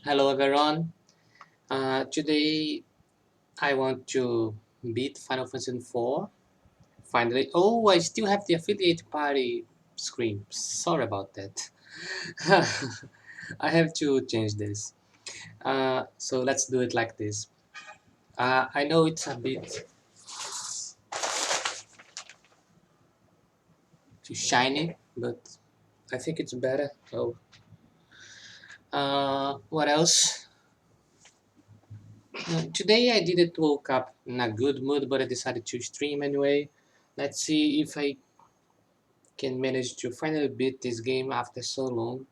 Hello everyone. Today I want to beat Final Fantasy 4. Finally. Oh, I still have the affiliate party screen. Sorry about that. I have to change this. So let's do it like this. I know it's a bit too shiny, but I think it's better. So, what else? Today I didn't woke up in a good mood, but I decided to stream anyway. Let's see if I can manage to finally beat this game after so long.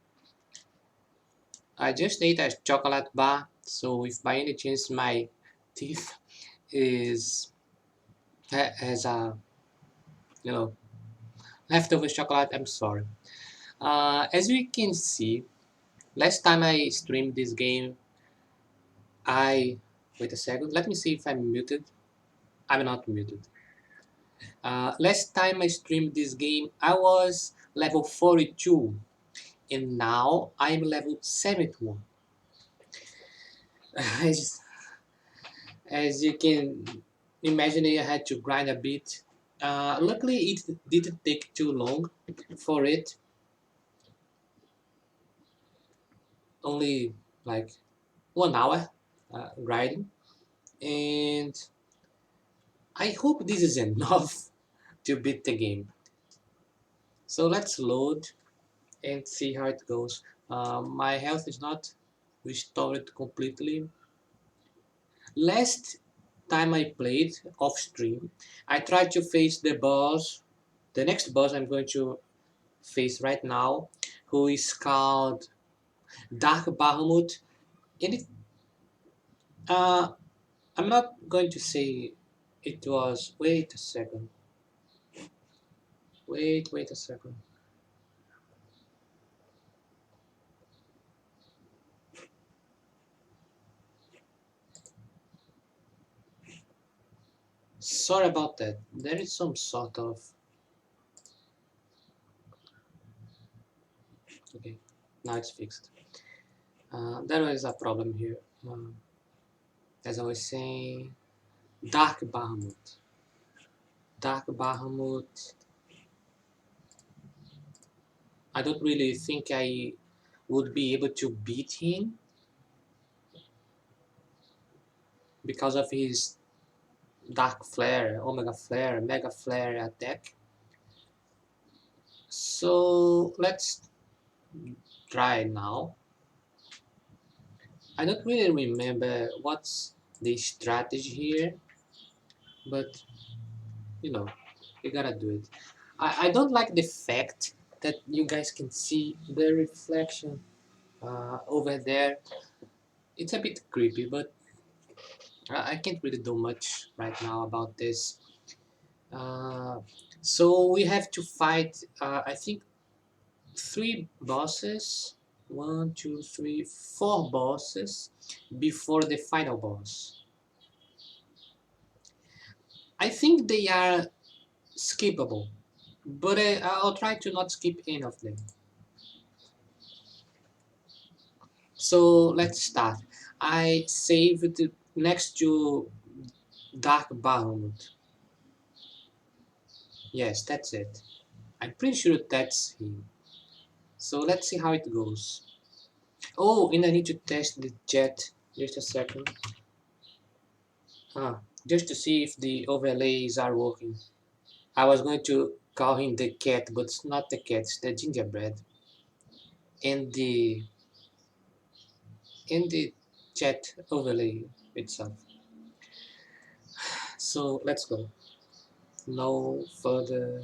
I just ate a chocolate bar, so if by any chance my teeth is has a you know leftover chocolate, I'm sorry. As you can see, last time I streamed this game, I wait a second. Let me see if I'm muted. I'm not muted. Last time I streamed this game, I was level 42, and now I'm level 71. As, as you can imagine, I had to grind a bit. Luckily, it didn't take too long for it. Only like 1 hour grinding, and I hope this is enough to beat the game. So let's load and see how it goes. My health is not restored completely. Last time I played off stream, I tried to face the boss. The next boss I'm going to face right now, who is called Dark Bahamut. And uh, I'm not going to say it was. Wait a second. Wait a second. Sorry about that. There is some sort of. Okay, now it's fixed. There is a problem here. As I was saying, Dark Bahamut. Dark Bahamut. I don't really think I would be able to beat him because of his Dark Flare, Omega Flare, Mega Flare attack. So let's try now. I don't really remember what's the strategy here, but you know, you gotta do it. I don't like the fact that you guys can see the reflection over there. It's a bit creepy, but I can't really do much right now about this. Uh, so we have to fight, I think, 3 bosses. 4 bosses before the final boss. I think they are skippable, but I'll try to not skip any of them. So let's start. I saved next to Dark Bahamut. Yes, that's it. I'm pretty sure that's him. So let's see how it goes. Oh, and I need to test the jet. Just a second. Just to see if the overlays are working. I was going to call him the cat, but it's not the cat, it's the gingerbread. And the chat overlay itself. So let's go. No further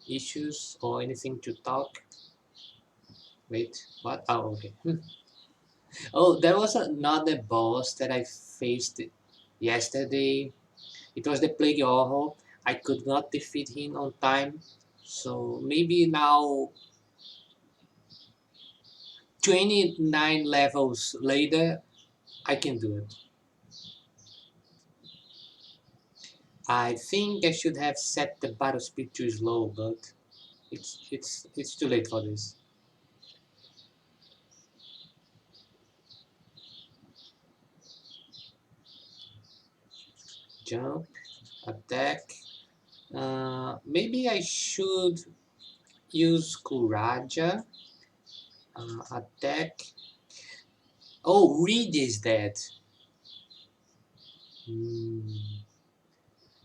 issues or anything to talk. Wait, what? Oh, okay. Oh, there was another boss that I faced yesterday. It was the Plague Horror. I could not defeat him on time. So maybe now 29 levels later, I can do it. I think I should have set the battle speed too slow, but it's too late for this. jump, attack. Maybe I should use Kuraja, attack. Oh, Reed is dead.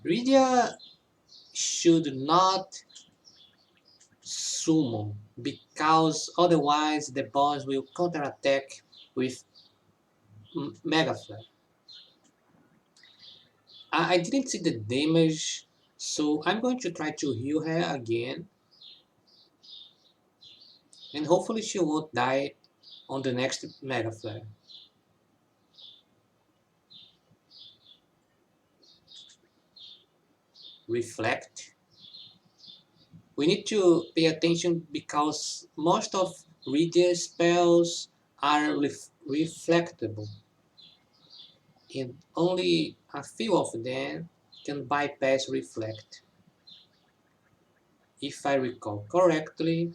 Rydia should not summon because otherwise the boss will counterattack with Mega Flare. I didn't see the damage, so I'm going to try to heal her again. And hopefully she won't die on the next Mega Flare. Reflect. We need to pay attention because most of Rydia's spells are reflectable. And only a few of them can bypass reflect. If I recall correctly,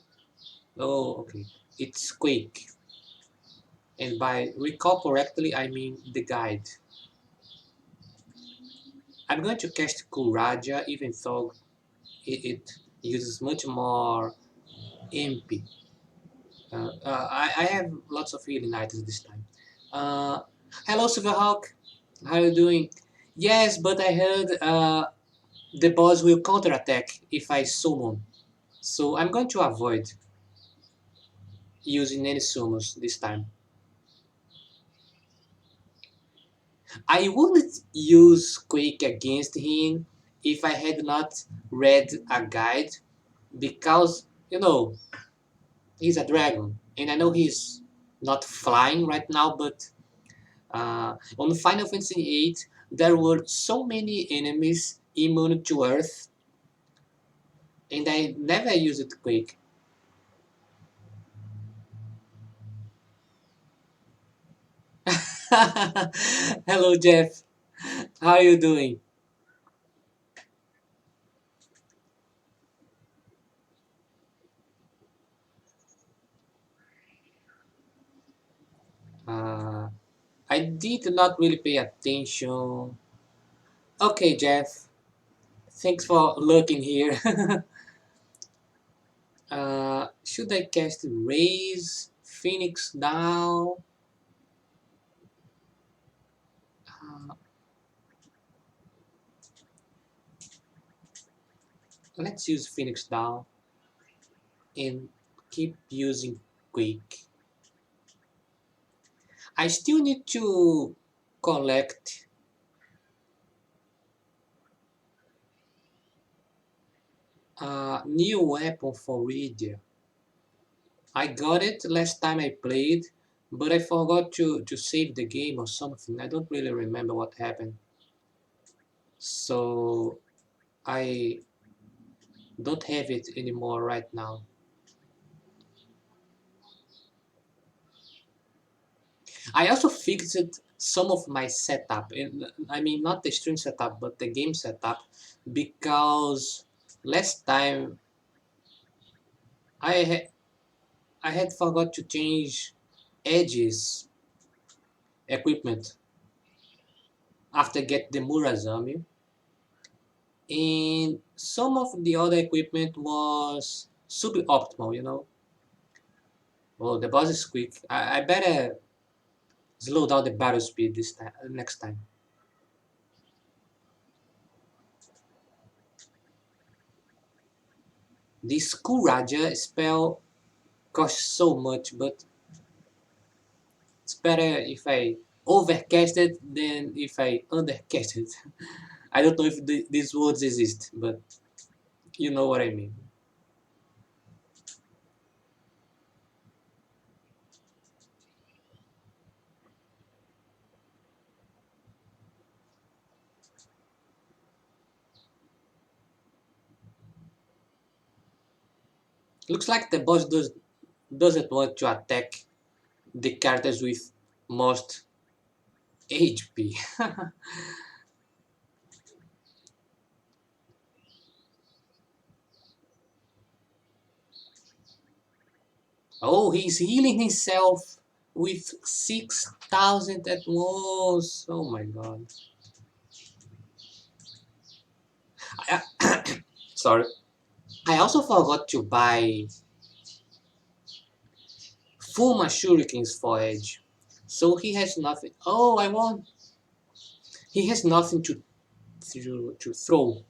oh okay, it's Quake. And by recall correctly, I mean the guide. I'm going to cast Kuraja even though it uses much more MP. I have lots of healing items this time. Hello Silverhawk, how are you doing? Yes, but I heard the boss will counterattack if I summon. So I'm going to avoid using any summons this time. I wouldn't use Quake against him if I had not read a guide because, you know, he's a dragon. And I know he's not flying right now, but on Final Fantasy VIII, there were so many enemies immune to Earth, and I never used Quake. Hello, Jeff. How are you doing? Uh, I did not really pay attention. Okay, Jeff. Thanks for looking here. Should I cast Raise Phoenix down? Uh, let's use Phoenix down and keep using Quake. I still need to collect a new weapon for Rydia. I got it last time I played, but I forgot to save the game or something. I don't really remember what happened. So I don't have it anymore right now. I also fixed some of my setup. I mean, not the stream setup, but the game setup, because last time I had I had forgot to change Edge's equipment after get the Murazami, and some of the other equipment was suboptimal. Well, the boss is quick. I better slow down the battle speed this time next time. This Kuraja spell costs so much, but it's better if I overcast it than if I undercast it. I don't know if these words exist, but you know what I mean. Looks like the boss doesn't want to attack the characters with most HP. Oh, he's healing himself with 6,000 at once. Oh my god. I, sorry. I also forgot to buy Fuma shurikens for Edge. So he has nothing. Oh, I want. He has nothing to throw.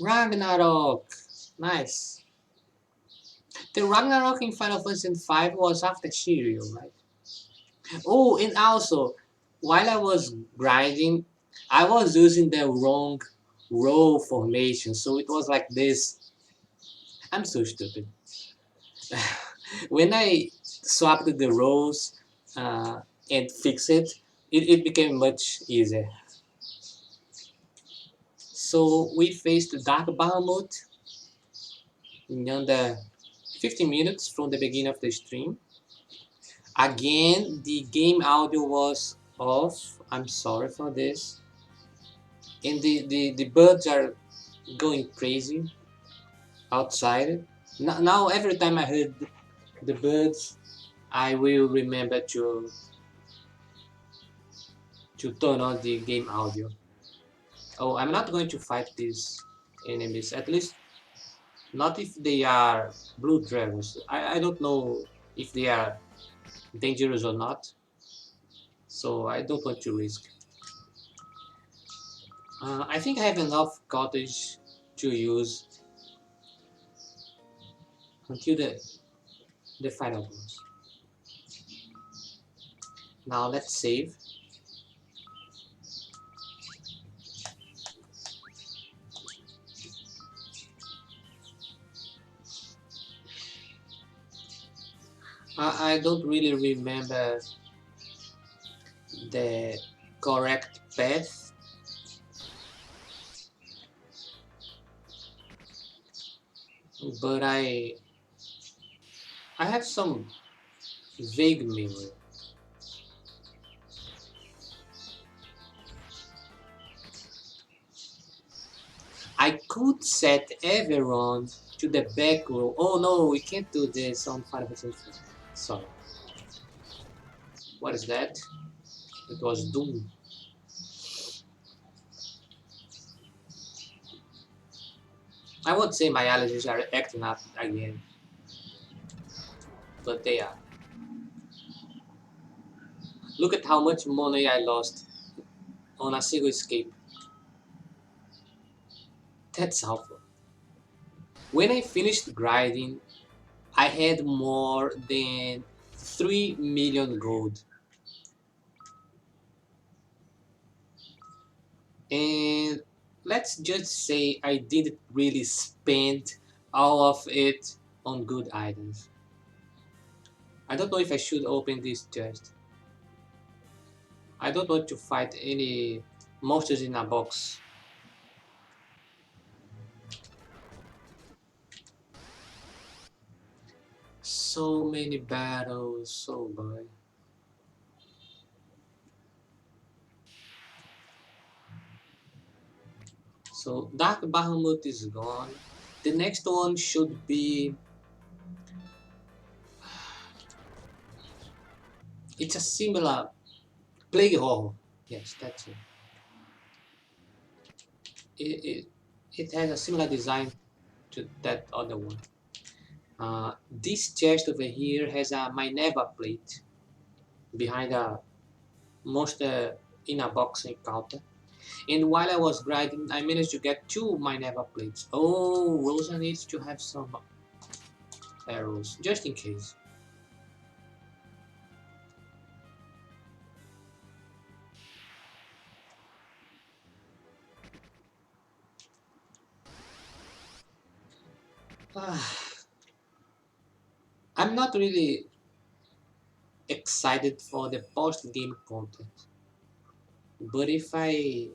Ragnarok. Nice. The Ragnarok in Final Fantasy V was after Shiryu, right? Oh, and also, while I was grinding, I was using the wrong row formation, so it was like this. I'm so stupid. When I swapped the rows and fixed it became much easier. So we faced Dark Bahamut in under 15 minutes from the beginning of the stream. Again, the game audio was off. I'm sorry for this. And the birds are going crazy outside. Now every time I heard the birds, I will remember to turn on the game audio. Oh, I'm not going to fight these enemies. At least not if they are blue dragons. I don't know if they are dangerous or not. So I don't want to risk. I think I have enough cottage to use until the final boss. Now let's save. I don't really remember the correct path, but I have some vague memory. I could set everyone to the back row. Oh no, we can't do this on Final Fantasy. Sorry. What is that? It was Doom. I would say my allergies are acting up again, but they are. Look at how much money I lost on a single escape. That's awful. When I finished grinding, I had more than 3 million gold. And let's just say I didn't really spend all of it on good items. I don't know if I should open this chest. I don't want to fight any monsters in a box. So many battles, so boy. So Dark Bahamut is gone. The next one should be. It's a similar Plague Horror. Yes, that's it. It, it has a similar design to that other one. This chest over here has a Minerva plate behind a monster in a box encounter. And while I was grinding, I managed to get 2 Minerva plates. Oh, Rosa needs to have some arrows, just in case. I'm not really excited for the post-game content, but if I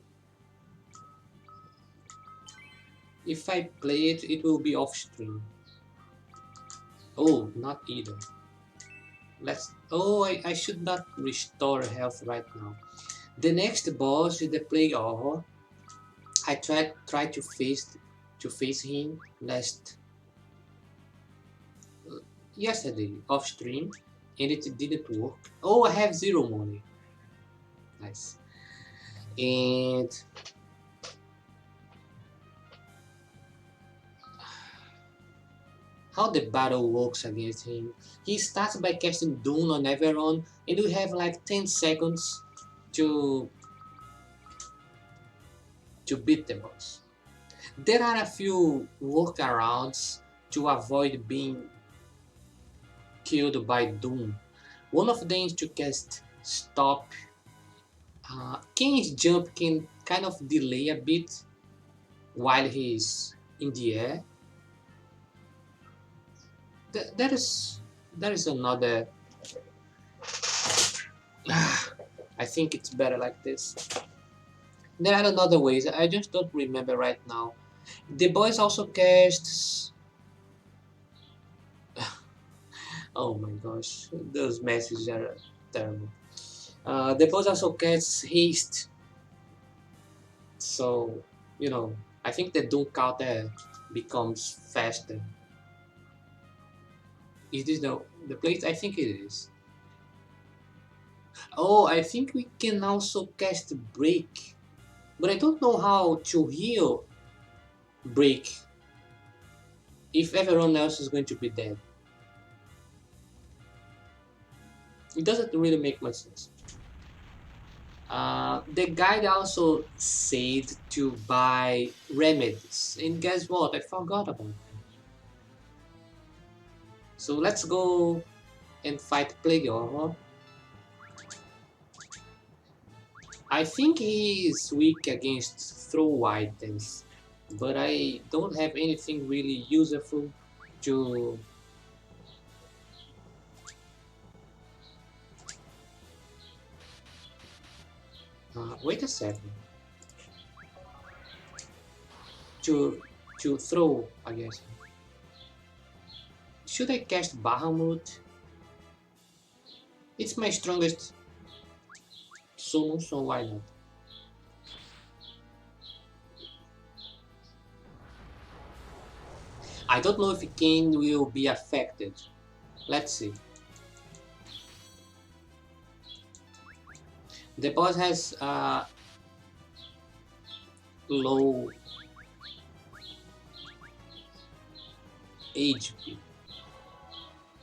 play it, it will be off stream. Oh, not either. Let's. Oh, I should not restore health right now. The next boss is the Plague Horror. I tried to face him last yesterday off stream, and it didn't work. Oh, I have 0 money. Nice. And how the battle works against him. He starts by casting Doom on everyone, and we have like 10 seconds to beat the boss. There are a few workarounds to avoid being killed by Doom. One of them is to cast Stop. Kane's jump can kind of delay a bit while he's in the air. Th- there is there is another. I think it's better like this. There are another ways. I just don't remember right now. The boys also casts. Oh my gosh, those messages are terrible. The boss also casts haste, so you know I think the Doom counter becomes faster. Is this the place? I think it is. Oh, I think we can also cast break, but I don't know how to heal break if everyone else is going to be dead. It doesn't really make much sense. The guide also said to buy remedies, and guess what? I forgot about it. So let's go and fight Plague. I think he is weak against throw items, but I don't have anything really useful to. Wait a second. To throw, I guess. Should I cast Bahamut? It's my strongest summon, so why not? I don't know if Kane will be affected. Let's see. The boss has low HP,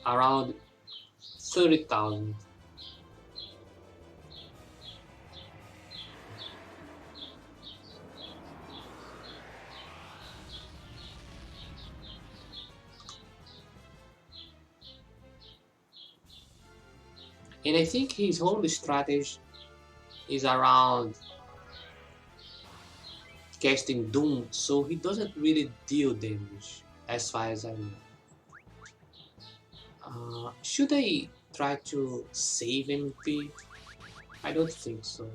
around 30,000. And I think his whole strategy is around casting Doom, so he doesn't really deal damage, as far as I know. Should I try to save MP? I don't think so.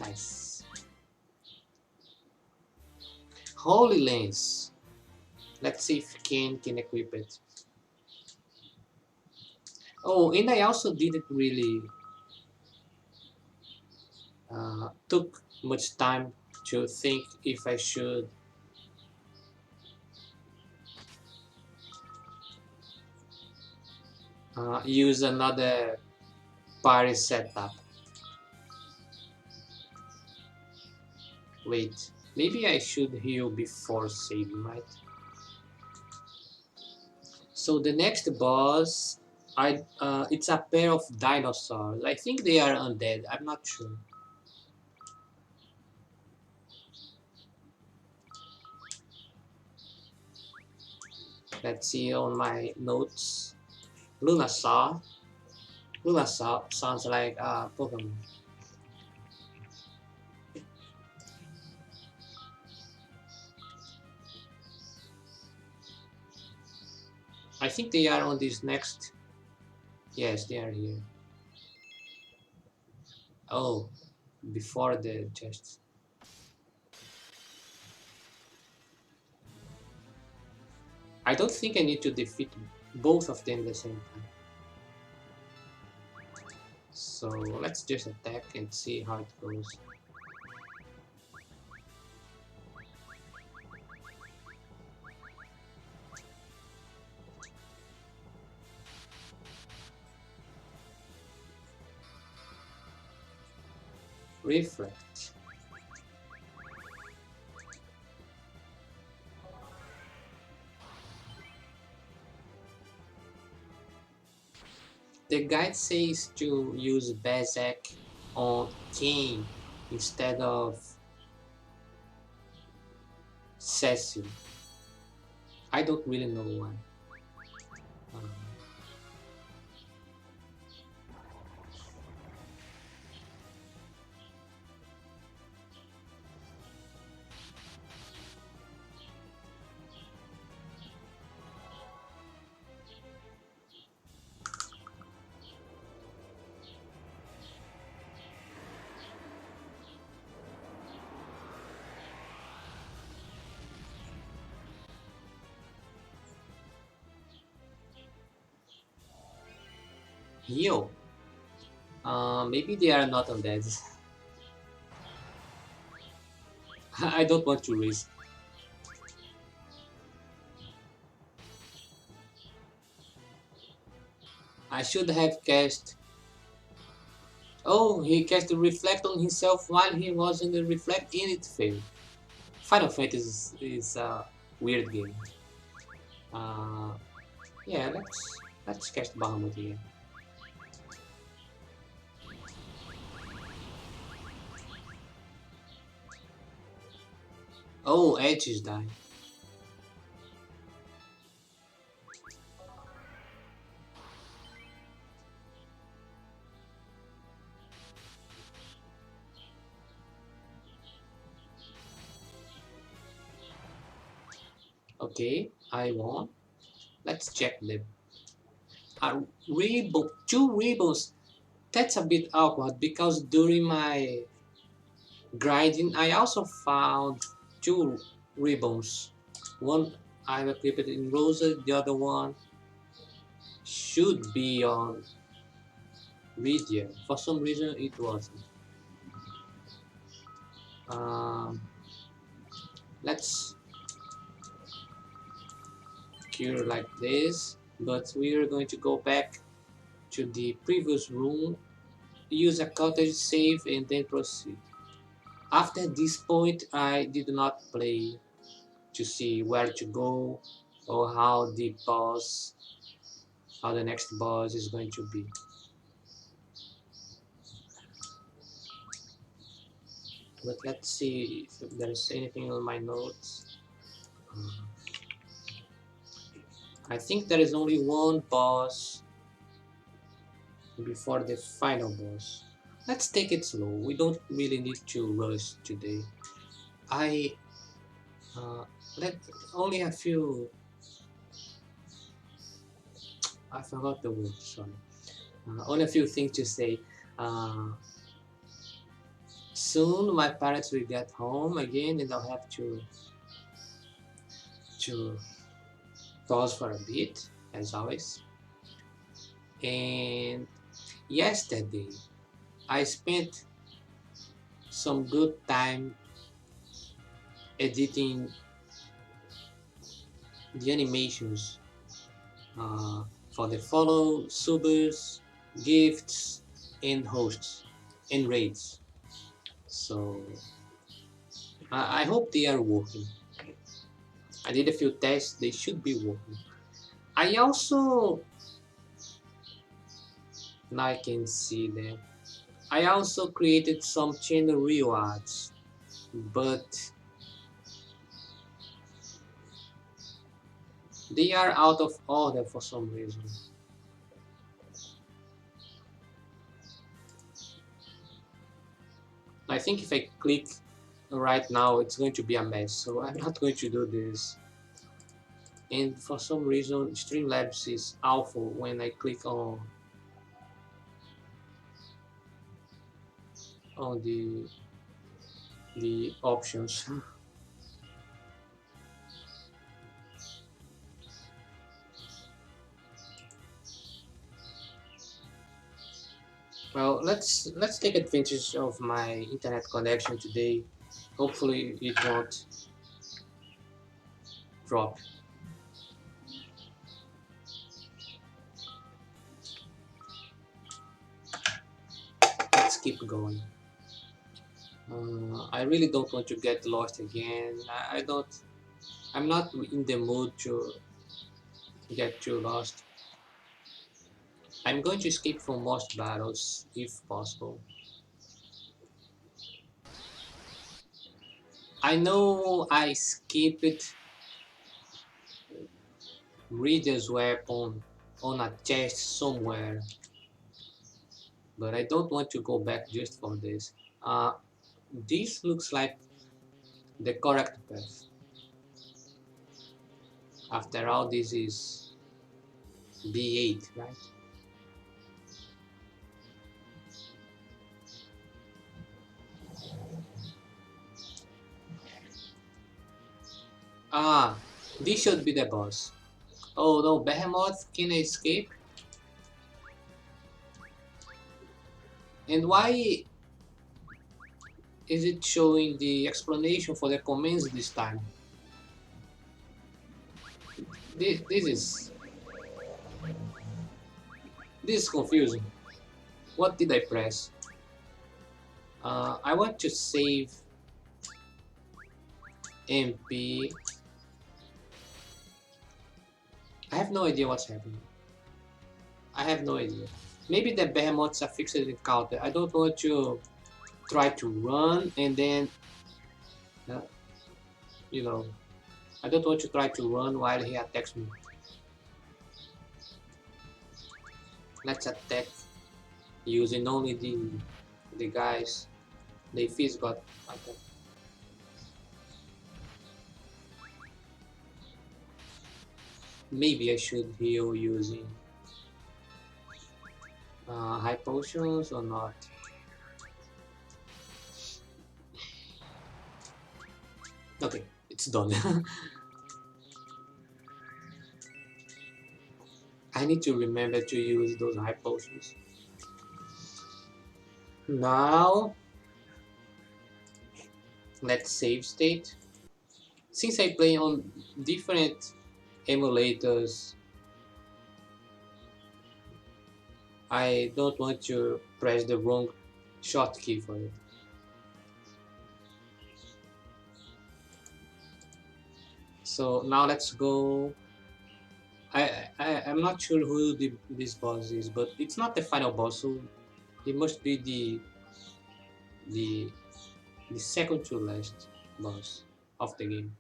Nice. Holy Lens. Let's see if Ken can equip it. Oh, and I also didn't really took much time to think if I should use another party setup. Wait, maybe I should heal before saving, right? So the next boss, it's a pair of dinosaurs. I think they are undead. I'm not sure. Let's see on my notes. Lunasaur. Lunasaur sounds like a Pokemon. I think they are on this next. Yes, they are here. Oh, before the chest. I don't think I need to defeat both of them at the same time. So let's just attack and see how it goes. Reflect. The guide says to use Bezek on Kane instead of Cecil. I don't really know why. Um, Yo, maybe they are not undead. I don't want to risk. I should have cast. Oh, he cast the reflect on himself while he was in the reflect and it failed. Final Fantasy is a weird game. Uh, yeah, let's cast Bahamut here. Oh, Edge is dying. Okay, I won. Let's check them. Rainbow, two rainbows. That's a bit awkward because during my grinding, I also found two ribbons. One I equipped in Rosa, the other one should be on Rydia. For some reason, it wasn't. Um, let's cure like this, but we are going to go back to the previous room, use a cottage save, and then proceed. After this point, I did not play to see where to go or how the next boss is going to be. But let's see if there's anything on my notes. Um, I think there is only one boss before the final boss. Let's take it slow. We don't really need to rush today. I uh, let only a few. I forgot the word. Sorry. Only a few things to say. Uh, Soon my parents will get home again, and I'll have to pause for a bit, as always. And yesterday, I spent some good time editing the animations uh, for the follow, subers, gifts, and hosts and raids. So I hope they are working. I did a few tests; they should be working. I also now I can see them. I also created some channel rewards, but they are out of order for some reason. I think if I click right now, it's going to be a mess, so I'm not going to do this. And for some reason, Streamlabs is awful when I click on the options. Well, let's take advantage of my internet connection today. Hopefully, it won't drop. Let's keep going. I really don't want to get lost again. I don't. I'm not in the mood to get too lost. I'm going to escape from most battles if possible. I know I skipped Reader's weapon on a chest somewhere, but I don't want to go back just for this. Uh, this looks like the correct path. After all, this is B8, right? Ah, this should be the boss. Oh no, Behemoth can escape? And why is it showing the explanation for the commands this time? This is confusing. What did I press? I want to save MP. I have no idea what's happening. I have no idea. Maybe the behemoths are fixed encounter. I don't want to try to run and then, uh, you know, I don't want to try to run while he attacks me. Let's attack using only the guys. The fish got attacked. Maybe I should heal using high potions or not. Okay, it's done. I need to remember to use those high potions. Now, let's save state. Since I play on different emulators, I don't want to press the wrong hotkey for it. So now let's go. I'm not sure who this boss is, but it's not the final boss, so it must be the the second to last boss of the game.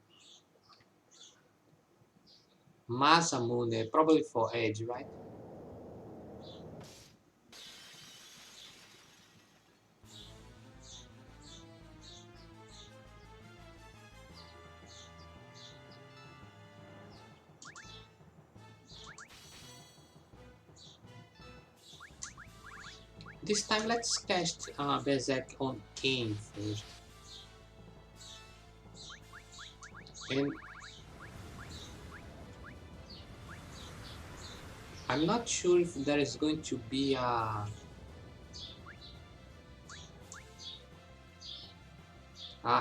Masamune, probably for Edge, right? This time let's cast Berserk on Kane first. And I'm not sure if there is going to be a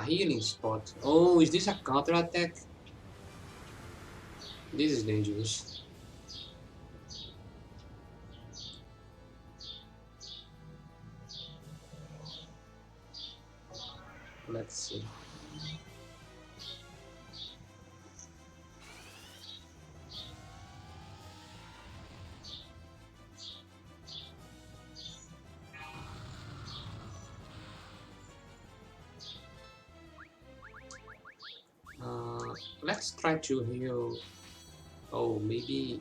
healing spot. Oh, is this a counter attack? This is dangerous. Let's see. Let's try to heal. Oh, maybe.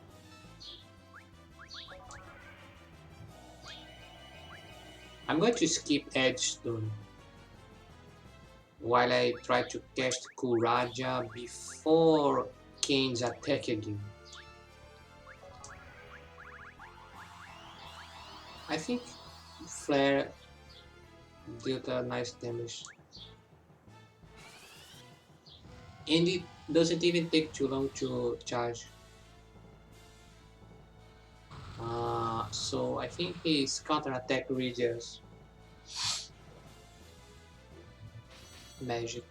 I'm going to skip Edgestone while I try to cast Kuraja before Kane's attack again. I think Flare dealt a nice damage. And it doesn't even take too long to charge. So I think his counter attack reaches magic.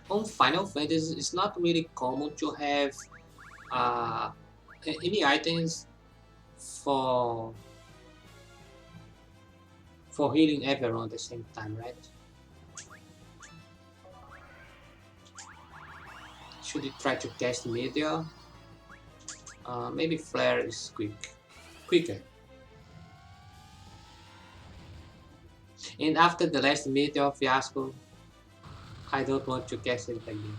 on Final Fantasy, it's not really common to have uh, any items for healing everyone at the same time, right? Should you try to cast Meteor? Maybe Flare is quicker. And after the last Meteor fiasco, I don't want to cast it again.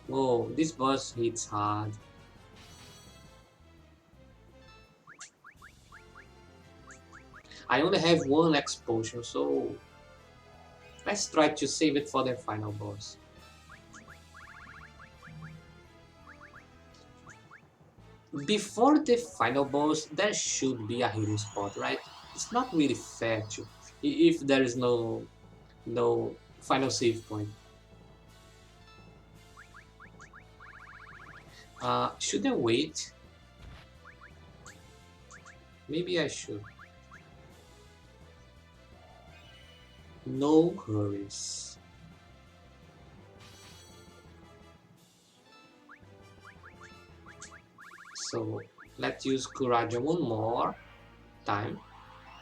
Whoa, this boss hits hard. I only have one explosion, so let's try to save it for the final boss. Before the final boss, there should be a hidden spot, right? It's not really fair to if there is no final save point. Should I wait? Maybe I should. No hurries. So let's use Kuraja one more time.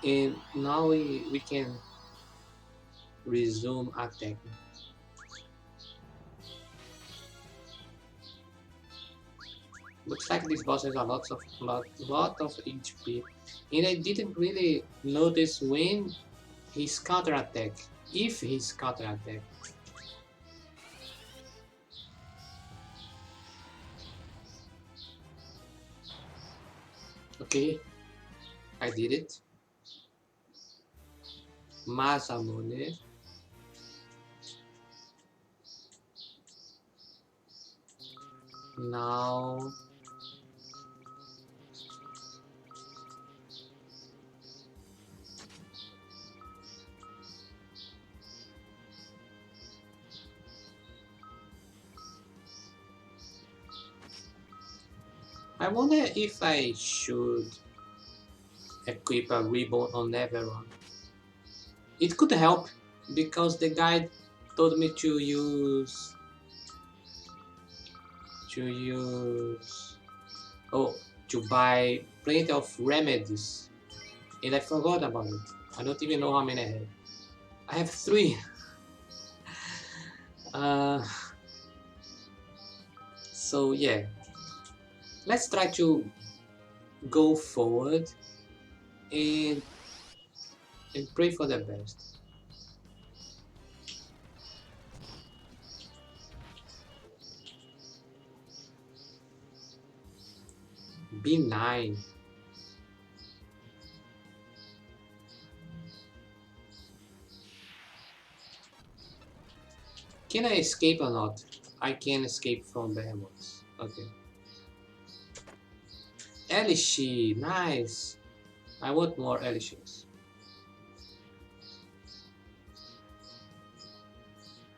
And now we can resume attacking. Looks like this boss has a lot of HP. And I didn't really notice when his counter attack. If his counter attack. Okay, I did it. Masamune. Now I wonder if I should equip a ribbon on everyone. It could help because the guide told me to use oh, to buy plenty of remedies, and I forgot about it. I don't even know how many I have. I have 3. So yeah, let's try to go forward and pray for the best. B9. Can I escape or not? I can escape from behemoths. Okay. Elishi, nice. I want more Elishis.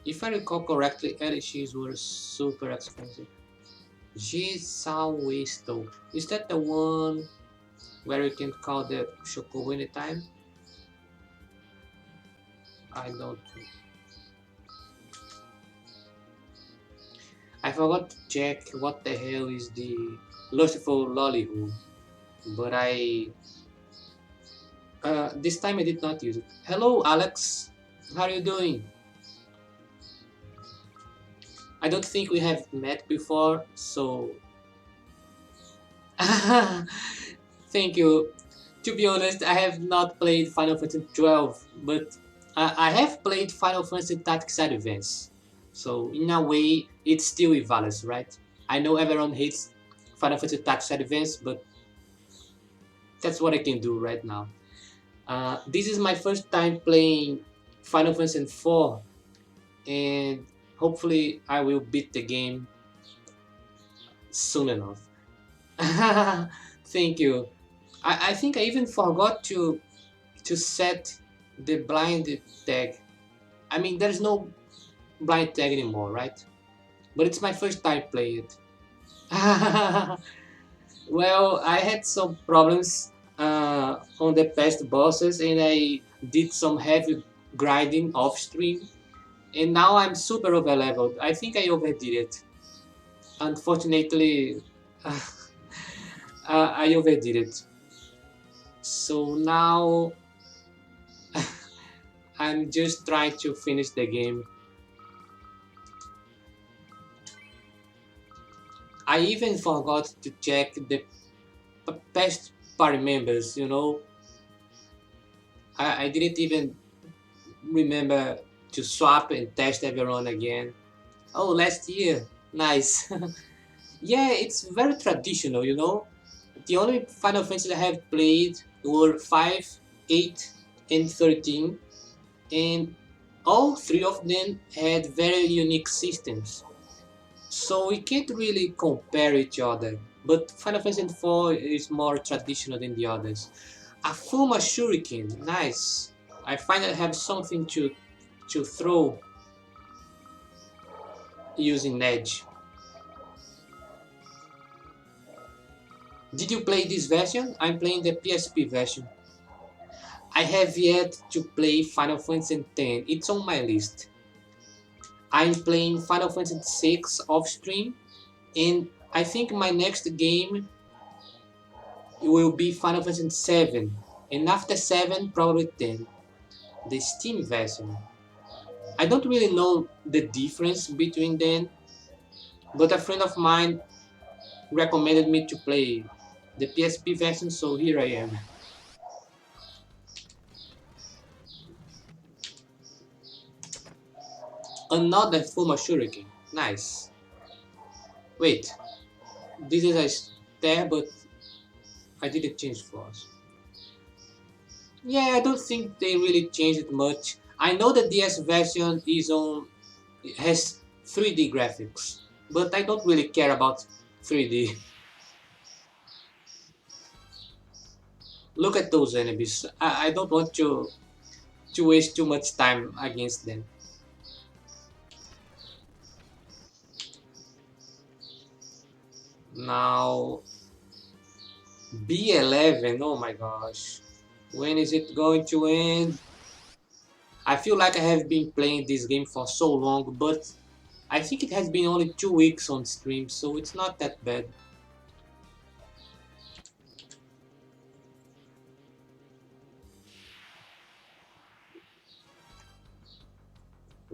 If I recall correctly, Elishis were super expensive. Jisawisto. Is that the one where you can call the Chocobo anytime? I don't know. I forgot to check what the hell is the Lustful Lollyhoo, but this time I did not use it. Hello, Alex. How are you doing? I don't think we have met before, so thank you. To be honest, I have not played Final Fantasy 12, but I have played Final Fantasy Tactics Advance. So in a way, it's still valid, right? I know everyone hates Final Fantasy Tactics Advance, but that's what I can do right now. This is my first time playing Final Fantasy 4, and hopefully I will beat the game soon enough. Thank you. I think I even forgot to set the blind tag. I mean, there's no blind tag anymore, right? But it's my first time playing it. Well, I had some problems on the past bosses, and I did some heavy grinding off stream. And now I'm super over leveled. I think I overdid it. Unfortunately, I overdid it. So now I'm just trying to finish the game. I even forgot to check the past party members, you know. I didn't even remember to swap and test everyone again. Oh, last year. Nice. Yeah, it's very traditional, you know. The only Final Fantasy I have played were 5, 8, and 13, and all three of them had very unique systems. So we can't really compare each other. But Final Fantasy 4 is more traditional than the others. A Fuma Shuriken, nice. I finally have something to throw using Edge. Did you play this version? I'm playing the PSP version. I have yet to play Final Fantasy X. It's on my list. I'm playing Final Fantasy VI off stream, and I think my next game will be Final Fantasy VII, and after 7, probably 10, the Steam version. I don't really know the difference between them, but a friend of mine recommended me to play the PSP version, so here I am. Another Fuma Shuriken. Nice. Wait, this is a stair, but I didn't change floors. Yeah, I don't think they really changed it much. I know the DS version is on has 3D graphics, but I don't really care about 3D. Look at those enemies. I don't want to waste too much time against them. Now B11. Oh my gosh, when is it going to end? I feel like I have been playing this game for so long, but I think it has been only 2 weeks on stream, so it's not that bad.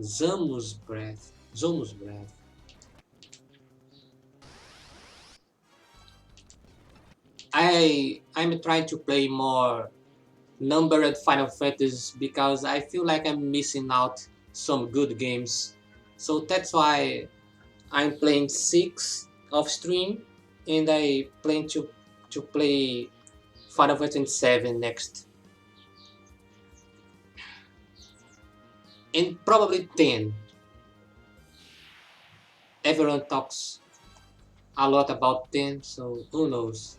Zamus Breath. Zamus Breath. I'm trying to play more numbered Final Fantasies because I feel like I'm missing out some good games. So that's why I'm playing 6 off stream, and I plan to play Final Fantasy 7 next, and probably 10. Everyone talks a lot about 10, so who knows?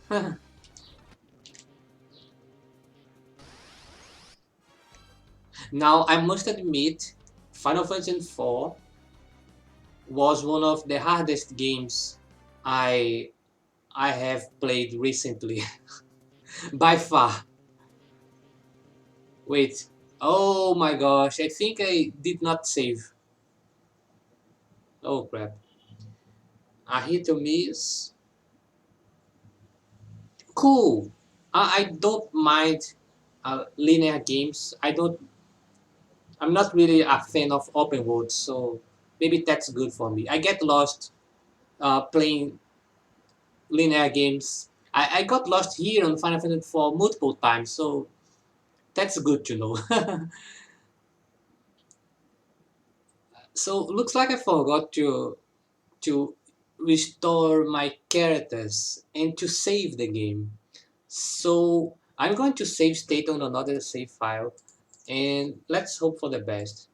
Now I must admit, Final Fantasy 4 was one of the hardest games I I have played recently by far. Wait, oh my gosh, I think I did not save. Oh crap. A hit or miss. Cool. I don't mind linear games. I'm not really a fan of open world, so maybe that's good for me. I get lost playing linear games. I got lost here on Final Fantasy 4 multiple times, so that's good to know. So looks like I forgot to restore my characters and to save the game. So I'm going to save state on another save file, and let's hope for the best.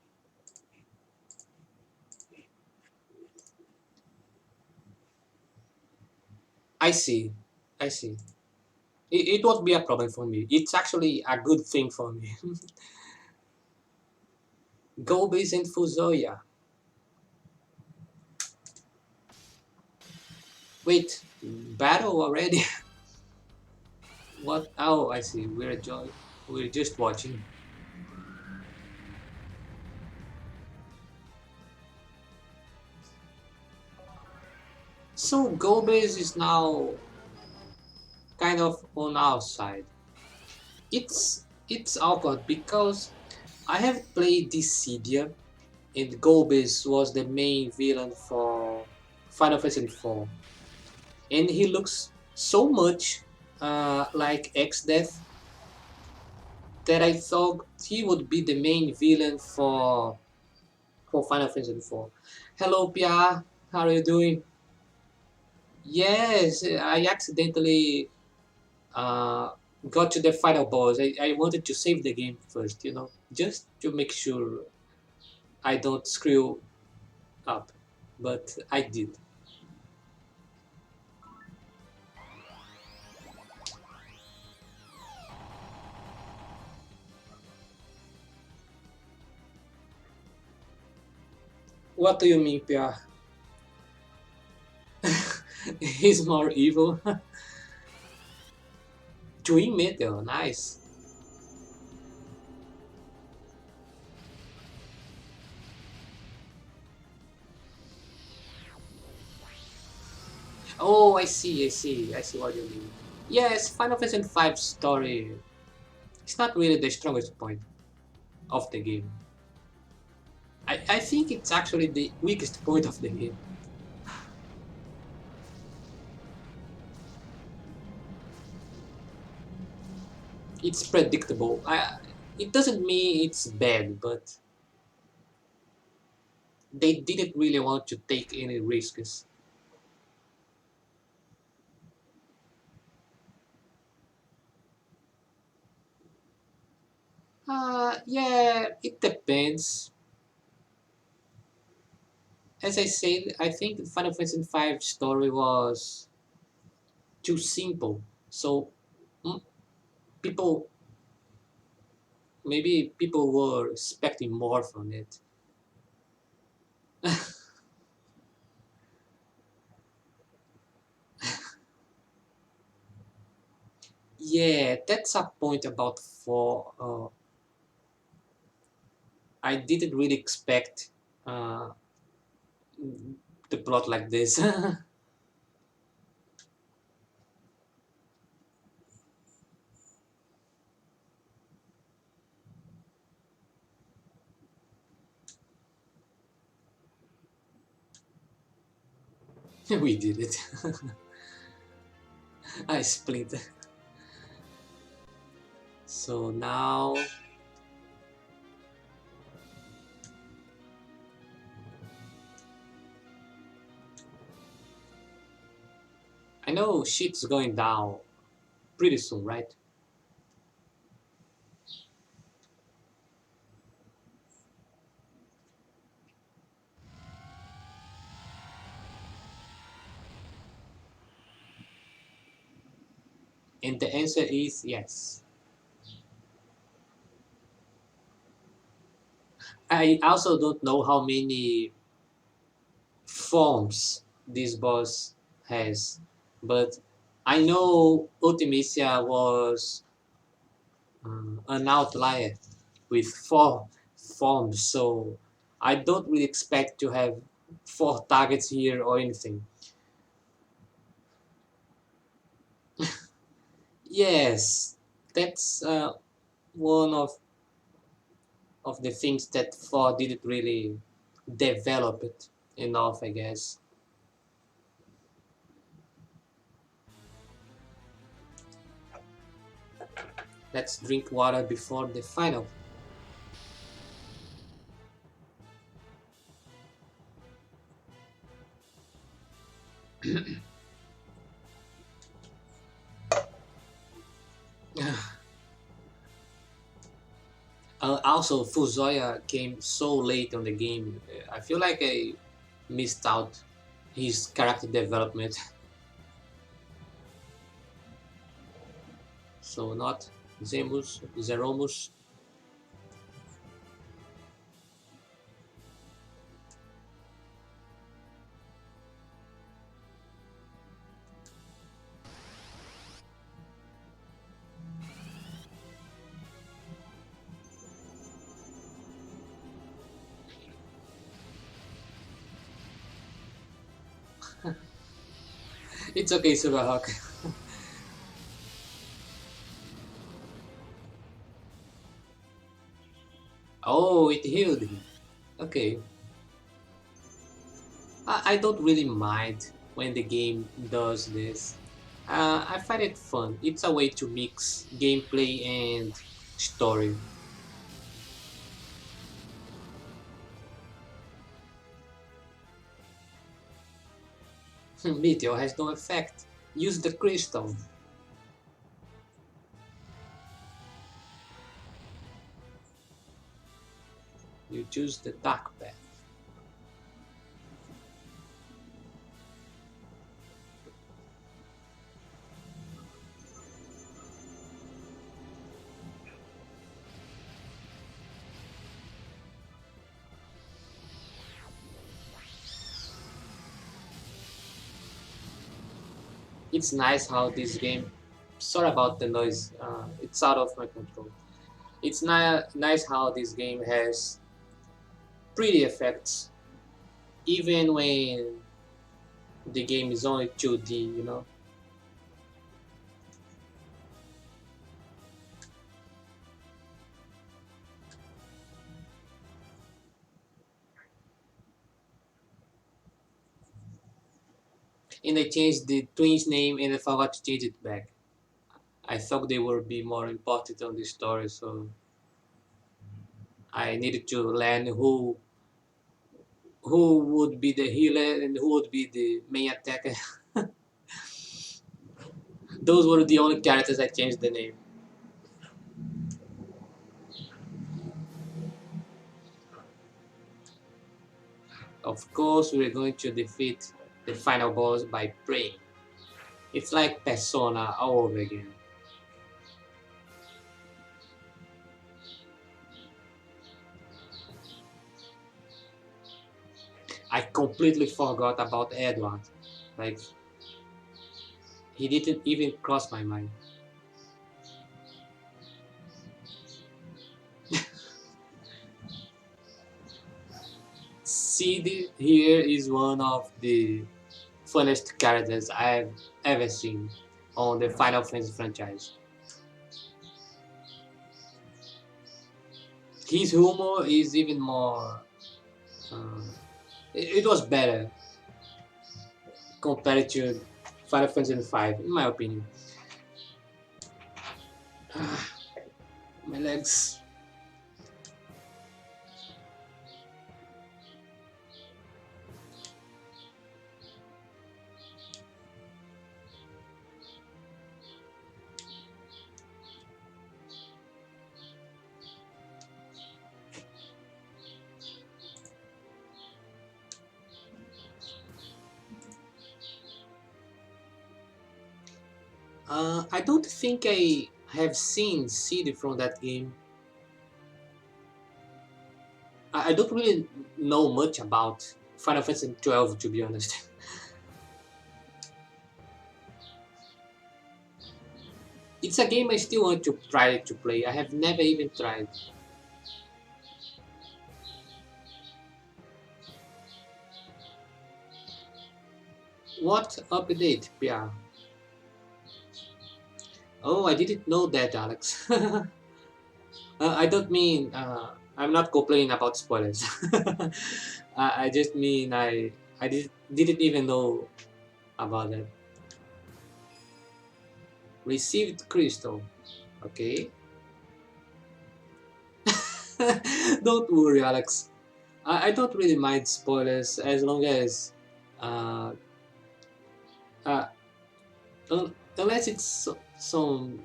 I see. I see. It won't be a problem for me. It's actually a good thing for me. Go base in Fuzoya. Wait, battle already? What? Oh, I see. We're just watching. So Gobez is now kind of on our side. It's awkward because I have played Dissidia and Gobez was the main villain for Final Fantasy IV, and he looks so much like Exdeath that I thought he would be the main villain for Final Fantasy IV. Hello, Pia. How are you doing? Yes, I accidentally uh, got to the final boss. I wanted to save the game first, just to make sure I don't screw up. But I did. What do you mean, Pia? He's more evil. Twin Meteor, nice. Oh, I see what you mean. Yes, Final Fantasy V story. It's not really the strongest point of the game. I think it's actually the weakest point of the game. It's predictable. It doesn't mean it's bad, but they didn't really want to take any risks. Yeah, it depends. As I said, I think the Final Fantasy V story was too simple. So mm, people, maybe people were expecting more from it. Yeah, that's a point about four. I didn't really expect uh, the plot like this. We did it. I split. So now I know shit's going down pretty soon, right? And the answer is yes. I also don't know how many forms this boss has, but I know Ultimecia was an outlier with four forms, so I don't really expect to have four targets here or anything. Yes, that's one of the things that four didn't really develop it enough, I guess. Let's drink water before the final. Also, Fuzoya came so late on the game. I feel like I missed out his character development. So not Zemus, Zeromus. It's okay, Silverhawk. Oh, it healed him. Okay. I don't really mind when the game does this. I find it fun. It's a way to mix gameplay and story. Meteor has no effect. Use the crystal. You choose the dark path. It's nice how this game. Sorry about the noise. It's out of my control. It's nice how this game has pretty effects, even when the game is only 2D. You know. And I changed the twins' name and I forgot to change it back. I thought they would be more important on the story, so I needed to learn who would be the healer and who would be the main attacker. Those were the only characters I changed the name. Of course, we're going to defeat the final boss by praying. It's like Persona all over again. I completely forgot about Edward. Like, he didn't even cross my mind. Sid here is one of the funniest characters I've ever seen on the Final Fantasy franchise. His humor is even more. Uh, it was better compared to Final Fantasy V, in my opinion. My legs. I don't think I have seen Sid from that game. I don't really know much about Final Fantasy 12, to be honest. It's a game I still want to try to play. I have never even tried. What update, PR? Oh, I didn't know that, Alex. I don't mean I'm not complaining about spoilers. I just mean didn't even know about that. Received crystal. Okay. Don't worry, Alex. I don't really mind spoilers as long as uh, uh, unless it's some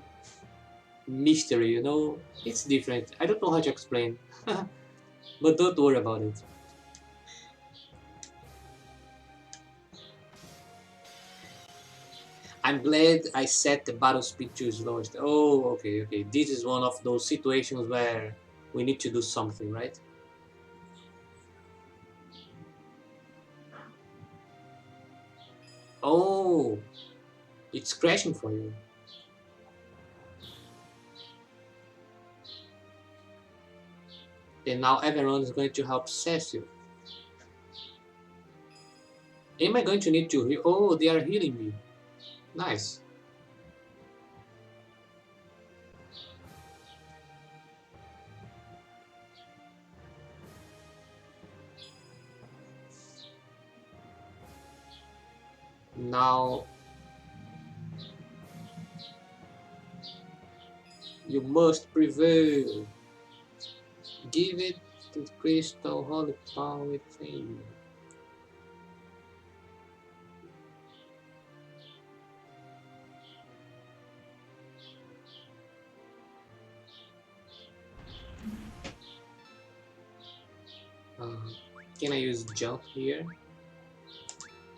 mystery, you know, it's different. I don't know how to explain, but don't worry about it. I'm glad I set the battle speed to slowest. Oh, okay, okay. This is one of those situations where we need to do something, right? Oh, it's crashing for you. And now everyone is going to help Cecil. Am I going to need to heal? Oh, they are healing me. Nice. Now you must prevail. Give it to crystal holy power within you. Uh, can I use jump here?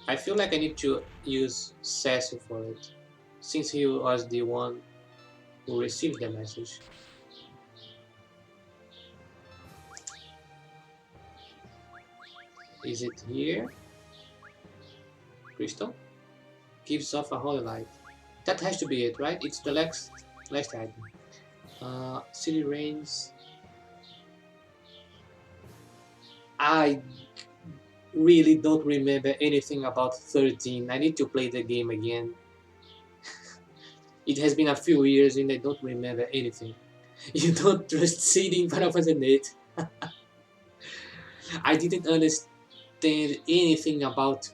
I feel like I need to use Cecil for it, since he was the one who received the message. Is it here? Crystal? Gives off a holy light. That has to be it, right? It's the last item. City Reigns. I really don't remember anything about 13. I need to play the game again. It has been a few years and I don't remember anything. You don't trust City in Final Fantasy 8. I didn't understand anything about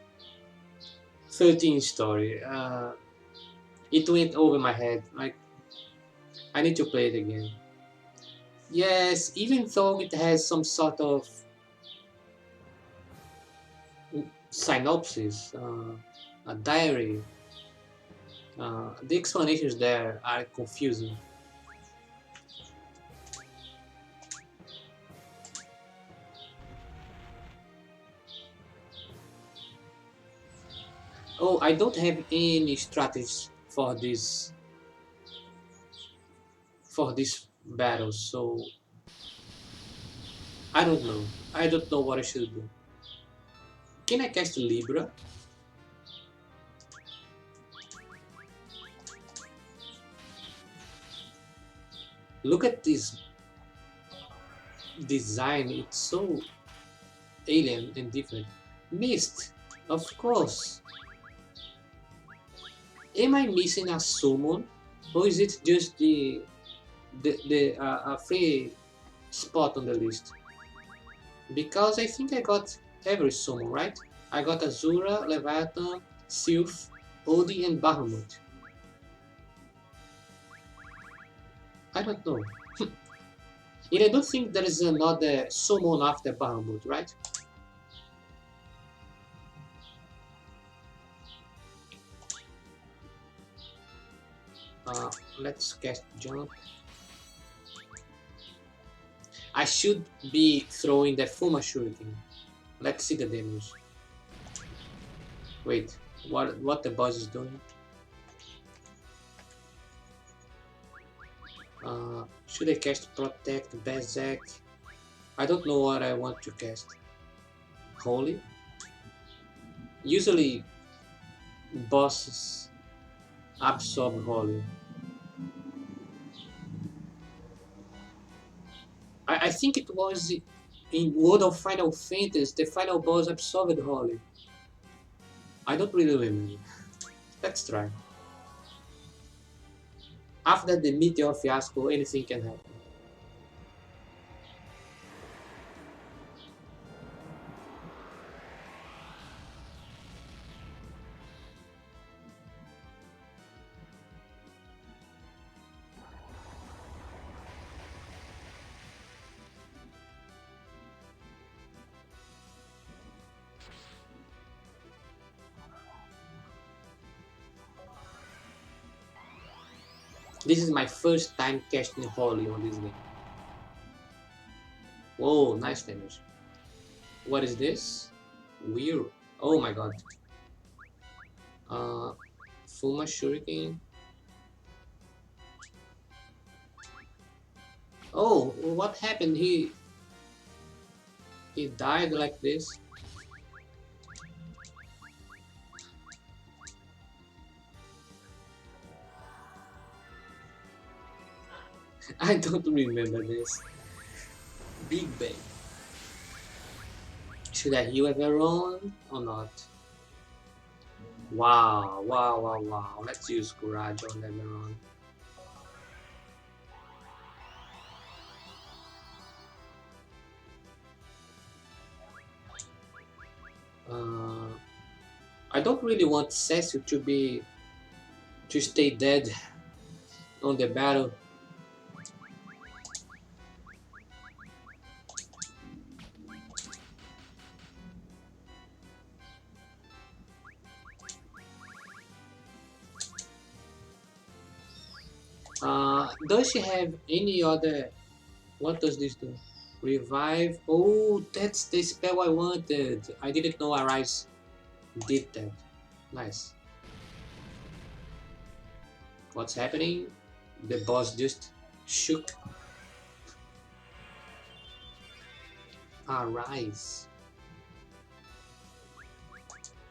13 story. It went over my head. Like, I need to play it again. Yes, even though it has some sort of synopsis, a diary, the explanations there are confusing. Oh, I don't have any strategies for this battle, so I don't know. I don't know what I should do. Can I cast Libra? Look at this design, it's so alien and different. Mist, of course. Am I missing a summon, or is it just the free spot on the list? Because I think I got every summon, right? I got Azura, Leviathan, Sylph, Odin, and Bahamut. I don't know. And I don't think there is another summon after Bahamut, right? Let's cast jump. I should be throwing the Fuma Shuriken. Let's see the damage. Wait, what the boss is doing? Should I cast Protect, Berserk? I don't know what I want to cast. Holy? Usually bosses absorb Holy. I think it was in World of Final Fantasy, the final boss absorbed Holy. I don't really remember. Let's try. After the Meteor fiasco, anything can happen. This is my first time casting Holy on this game. Whoa, nice damage. What is this? Weird. Oh my god. Fuma Shuriken. Oh, what happened? He died like this. I don't remember this. Big Bang. Should I heal everyone or not? Wow, wow, wow, wow. Let's use Courage on Emerald. Uh, I don't really want Cecil to stay dead on the battle. Does she have any other? What does this do? Revive. Oh, that's the spell I wanted. I didn't know Arise did that. Nice. What's happening? The boss just shook. Arise.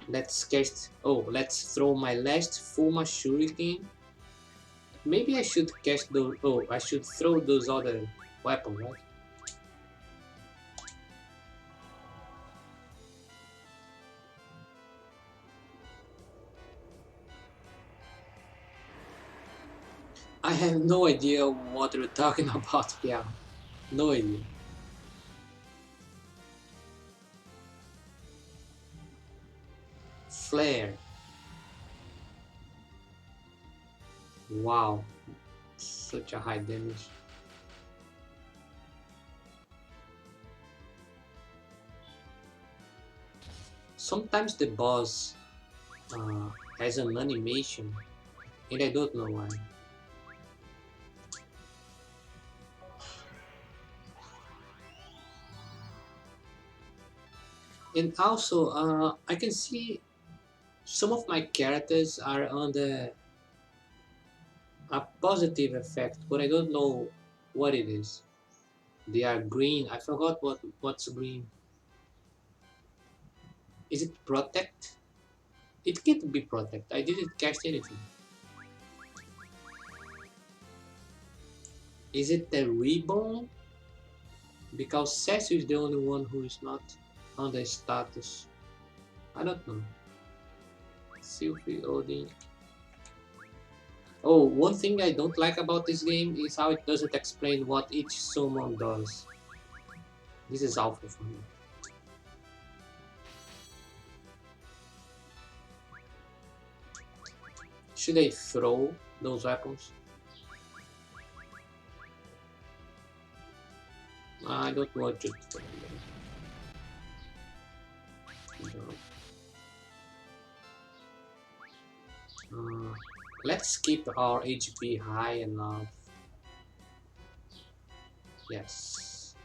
Let's cast. Oh, let's throw my last Fuma Shuriken. Maybe I should cast those. Oh, I should throw those other weapons, right? I have no idea what you're talking about, yeah. No idea. Flare. Wow. Such a high damage. Sometimes the boss has an animation, and I don't know why. And also, I can see some of my characters are under a positive effect, but I don't know what it is. They are green. I forgot what's green. Is it protect? It can't be protect. I didn't cast anything. Is it the reborn? Because Cecil is the only one who is not under status. I don't know. Sylphie, Odin. Oh, one thing I don't like about this game is how it doesn't explain what each summon does. This is awful for me. Should I throw those weapons? I don't want to throw them. Uh, let's keep our HP high enough. Yes.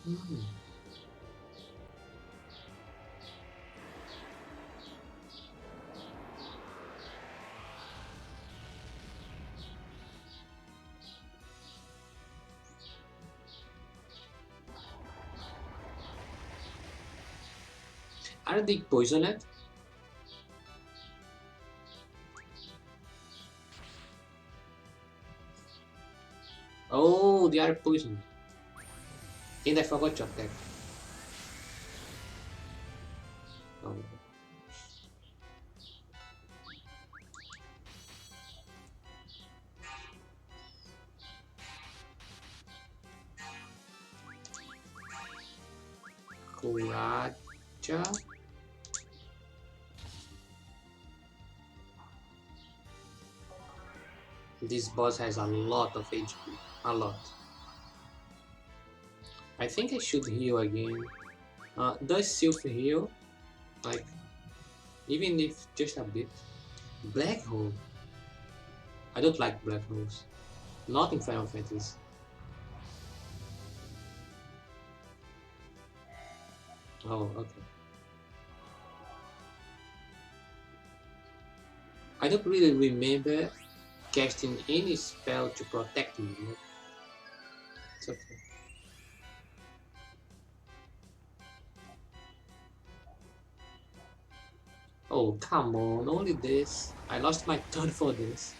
Hmm. Are they poisoned? Oh, they are poisoned. And I forgot to attack. Oh. Kuraja. This boss has a lot of HP. A lot. I think I should heal again. Does Sylph heal? Like, even if just a bit? Black hole. I don't like black holes. Not in Final Fantasy. Oh, okay. I don't really remember casting any spell to protect me. You know? It's okay. Oh, come on, only this. I lost my turn for this.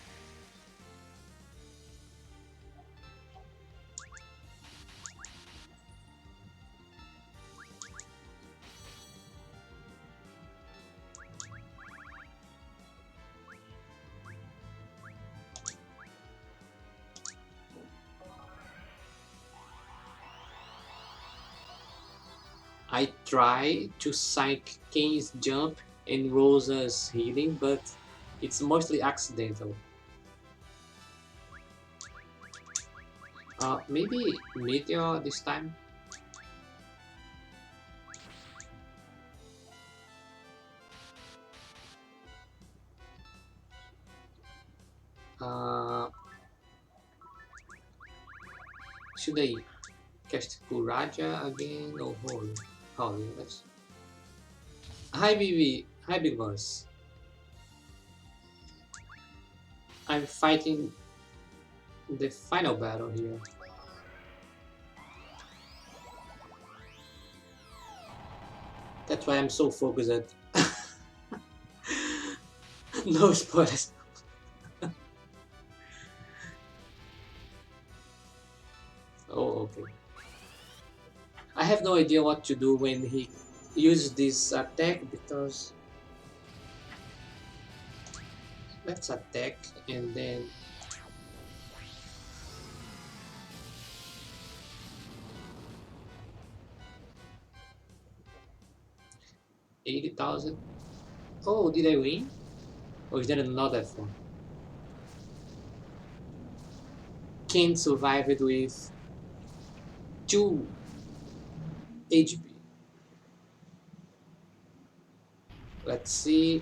I try to psych Kane's jump and Rosa's healing, but it's mostly accidental. Maybe Meteor this time? Uh, should I cast Kuraja again or Holy? Holy, let's... Hi BB, hi Big Boss. I'm fighting the final battle here. That's why I'm so focused at... No spoilers. Oh, okay. I have no idea what to do when he uses this attack because let's attack and then 80,000. Oh, did I win? Or is that another one? Kane survived with 2 HP. Let's see.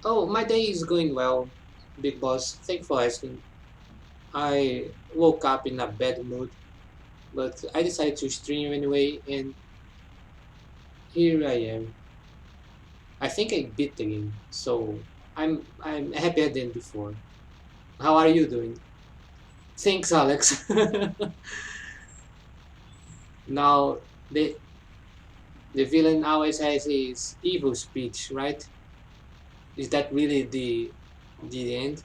Oh, my day is going well, Big Boss. Thanks for asking. I woke up in a bad mood, but I decided to stream anyway, and here I am. I think I beat the game, so I'm happier than before. How are you doing? Thanks, Alex. Now the the villain always has his evil speech, right? Is that really the end?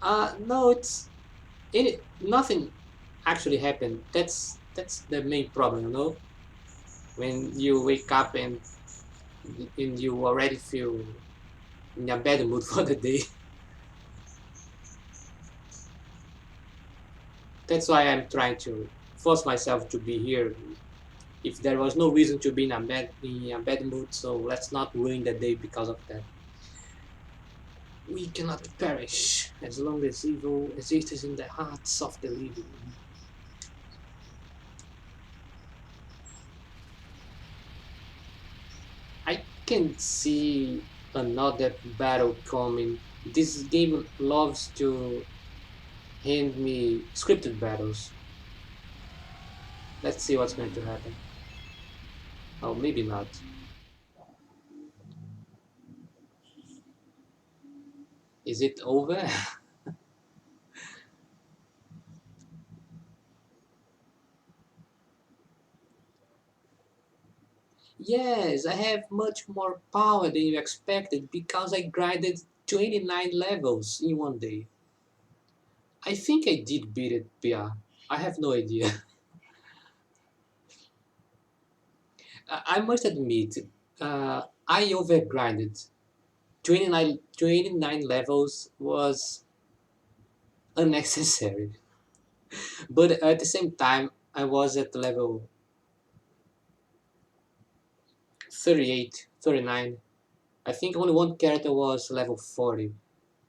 No, nothing actually happened. That's the main problem, you know. When you wake up and you already feel in a bad mood for the day. That's why I'm trying to force myself to be here. If there was no reason to be in a bad mood, so let's not ruin the day because of that. We cannot perish as long as evil exists in the hearts of the living. I can see another battle coming. This game loves to hand me scripted battles. Let's see what's going to happen. Oh, maybe not. Is it over? Yes, I have much more power than you expected because I grinded 29 levels in one day. I think I did beat it, Pia. I have no idea. I must admit, I overgrinded. 29 levels was unnecessary. But at the same time, I was at level 38, 39. I think only one character was level 40.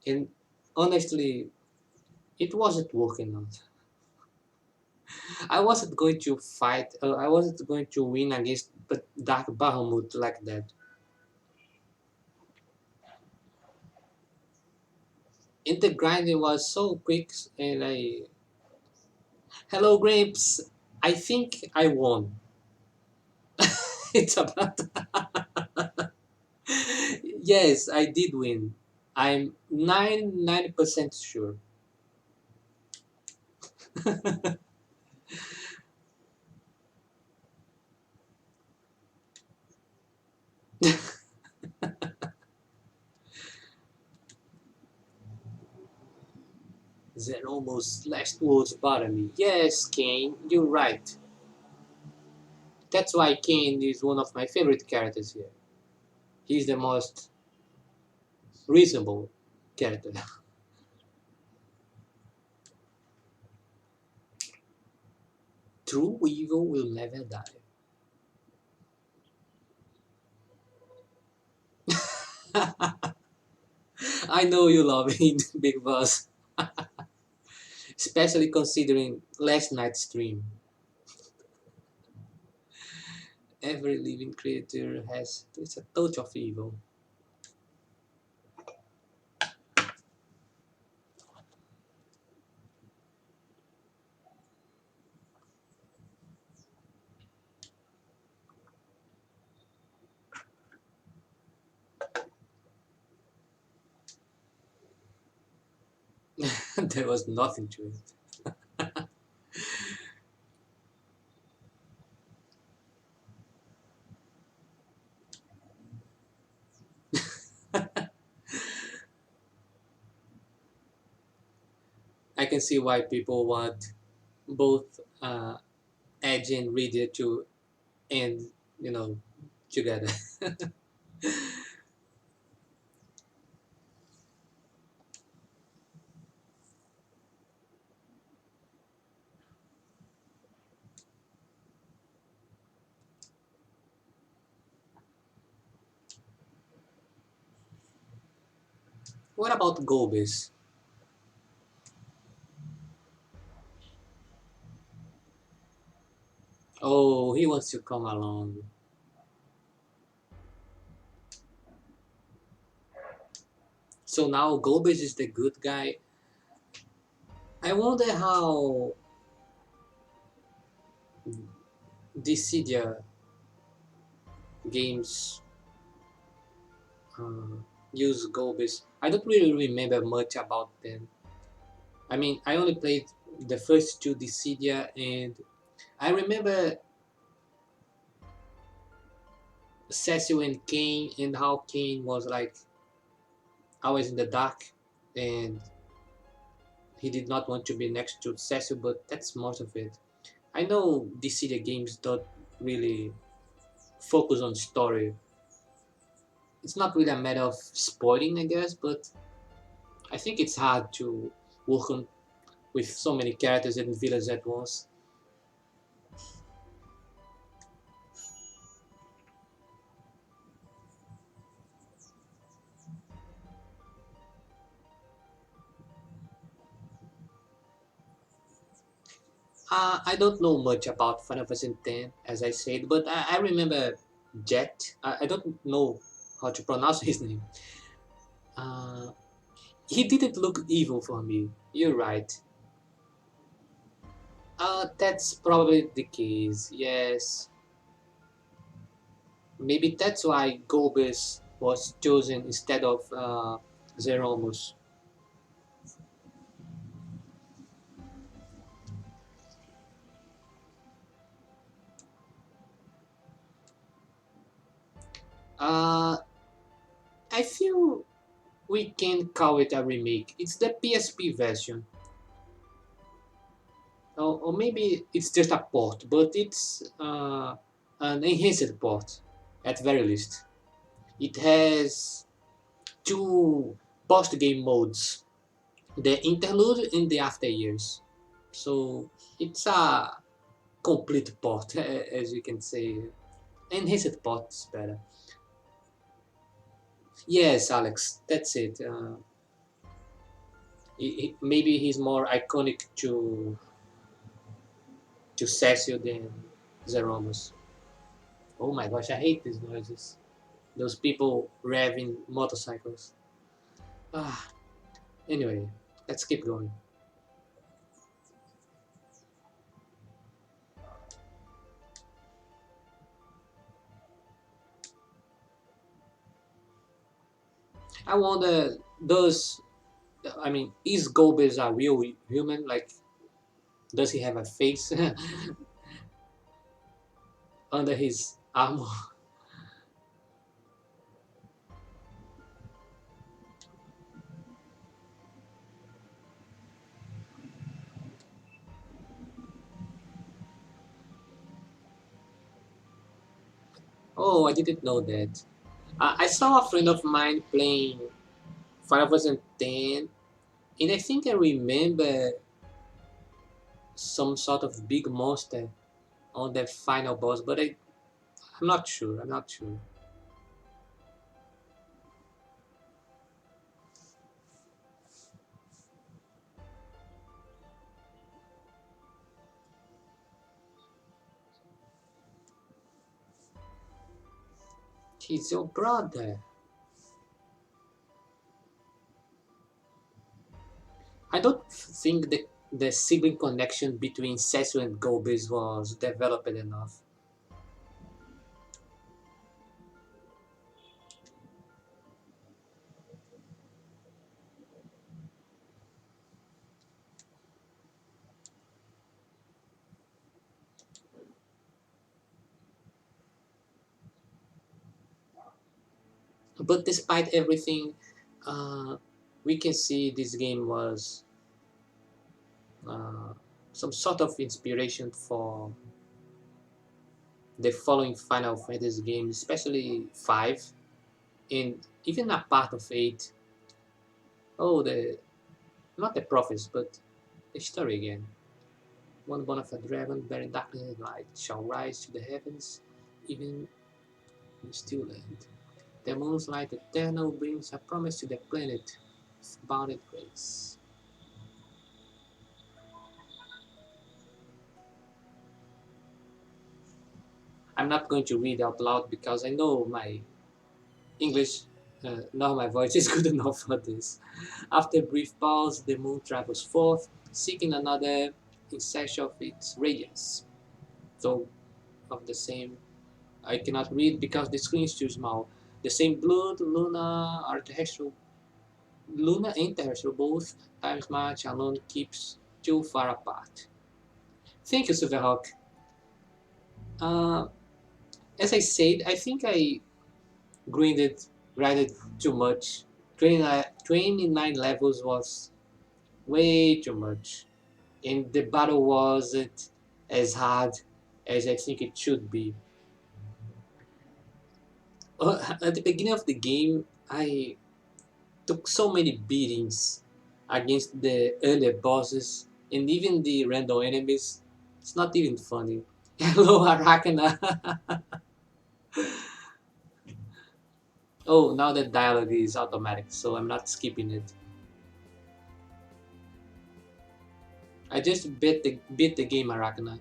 And honestly, it wasn't working out. I wasn't going to fight, I wasn't going to win against Dark Bahamut like that. And the grinding was so quick, and I. Hello, Grapes! I think I won. It's about. Yes, I did win. I'm 90% sure. That almost last words bother me. Yes, Kane, you're right. That's why Kane is one of my favorite characters here. He's the most reasonable character. True evil will never die. I know you love it, Big Boss, especially considering last night's stream. Every living creature has it's a touch of evil. There was nothing to it. I can see why people want both Edge and Reader to end, you know, together. What about Gobis? Oh, he wants to come along. So now Gobis is the good guy. I wonder how Dissidia games uh, use Gobis. I don't really remember much about them. I mean, I only played the first two Dissidia, and I remember Cecil and Kane, and how Kane was like always in the dark, and he did not want to be next to Cecil, but that's most of it. I know Dissidia games don't really focus on story. It's not really a matter of spoiling, I guess, but I think it's hard to work on with so many characters and villains at once. I don't know much about Final Fantasy X, as I said, but I remember Jet. I don't know how to pronounce his name. Uh, he didn't look evil for me. You're right. That's probably the case. Yes, maybe that's why Gobus was chosen instead of Zeromus. Uh, I feel we can call it a remake. It's the PSP version, or maybe it's just a port, but it's an enhanced port at very least. It has two post-game modes: the interlude and the after years. So it's a complete port, as you can say. Enhanced port is better. Yes, Alex, that's it. Maybe he's more iconic to Cecil than Zeromus. Oh my gosh, I hate these noises. Those people revving motorcycles. Ah, anyway, let's keep going. I wonder, does I mean, is Gobez a real human? Like, does he have a face under his armor? Oh, I didn't know that. I saw a friend of mine playing Final Fantasy X, and I think I remember some sort of big monster on the final boss, but I'm not sure. I'm not sure. He's your brother. I don't think the sibling connection between Setsu and Gobis was developed enough. But despite everything, uh, we can see this game was uh, some sort of inspiration for the following Final Fantasy games, especially 5 and even a part of 8. Oh, the not the prophets, but the story again. One born of a dragon, bearing darkness and light, shall rise to the heavens, even in still land. The moon's light eternal brings a promise to the planet of bounded grace. I'm not going to read out loud because I know my English, now my voice is good enough for this. After a brief pause, the moon travels forth, seeking another in search of its radiance. Though of the same, I cannot read because the screen is too small. The same blood, Luna and terrestrial both times match alone keeps too far apart. Thank you, Silverhawk. Uh, as I said, I think I grinded too much. 29 levels was way too much. And the battle wasn't as hard as I think it should be. At the beginning of the game, I took so many beatings against the earlier bosses and even the random enemies. It's not even funny. Hello, Arachna. Oh, now the dialogue is automatic, so I'm not skipping it. I just beat the game, Arachna.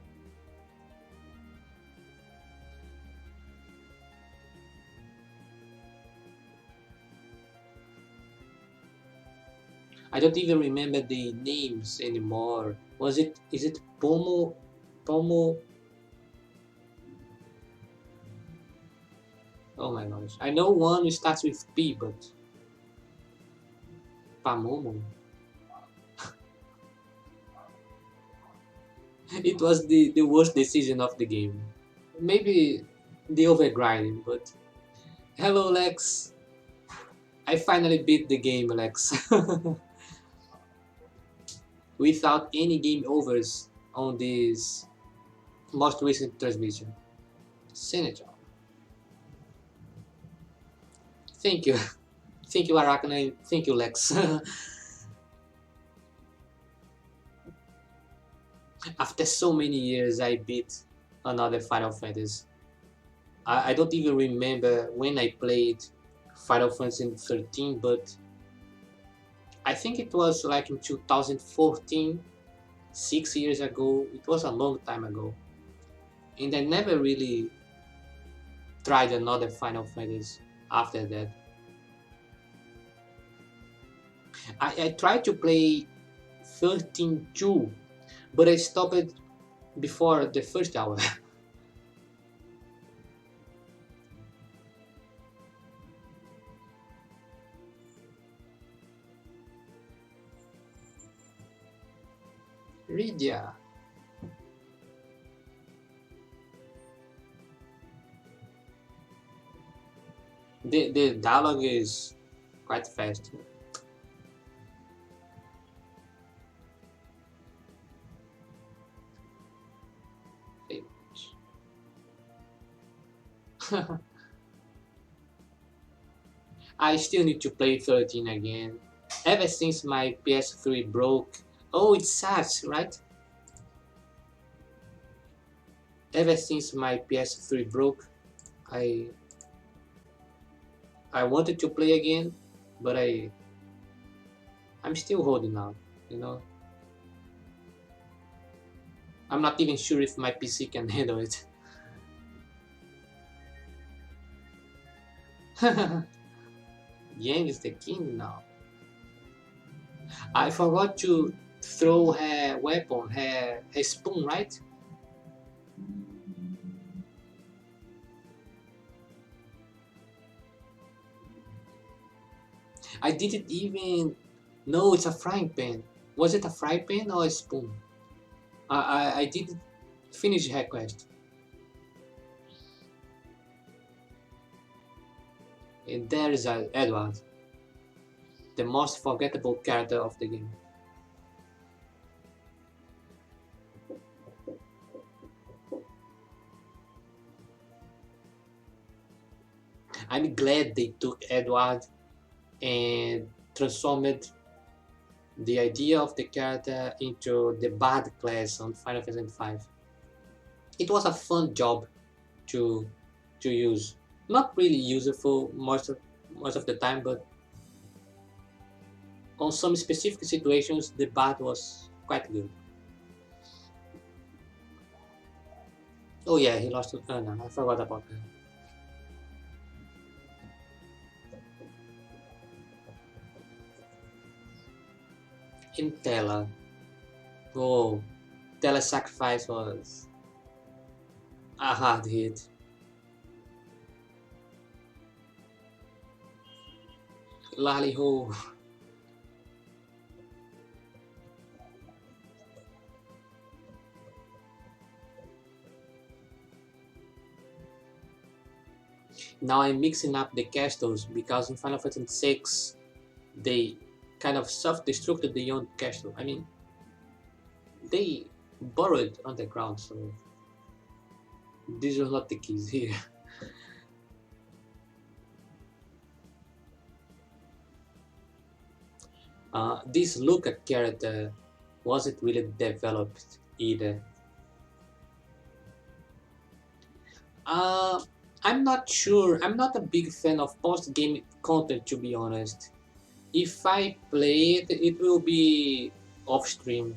I don't even remember the names anymore. Is it Pomo? Oh my gosh. I know one who starts with P, but Pamomo. It was the worst decision of the game. Maybe the overgrinding, but hello Lex. I finally beat the game, Lex. Without any game overs on this most recent transmission. Senegal. Thank you. Thank you, Arachne. Thank you, Lex. After so many years, I beat another Final Fantasy. I don't even remember when I played Final Fantasy 13, but I think it was like in 2014, 6 years ago. It was a long time ago. And I never really tried another Final Fantasy after that. I tried to play 13.2, but I stopped before the first hour. Rydia. The dialogue is quite fast. I still need to play 13 again. Ever since my PS3 broke. Oh, it's sad, right? Ever since my PS3 broke, I I wanted to play again, but I'm still holding out, you know. I'm not even sure if my PC can handle it. Yang is the king now. I forgot to throw her weapon, her spoon, right? I didn't even know it's a frying pan. Was it a frying pan or a spoon? I didn't finish her quest. And there is Edward, the most forgettable character of the game. I'm glad they took Edward and transformed the idea of the character into the bad class on Final Fantasy V. It was a fun job to use. Not really useful most of the time, but on some specific situations, the bad was quite good. Oh yeah, he lost to Anna. I forgot about that. In Tela, oh, Tela's sacrifice was a hard hit. Lali Ho. Now I'm mixing up the castles because in Final Fantasy VI they kind of self-destructed the own castle. I mean, they burrowed underground, so these are not the keys here. This Luca character wasn't really developed either. Uh, I'm not sure. I'm not a big fan of post-game content, to be honest. If I play it, it will be off stream.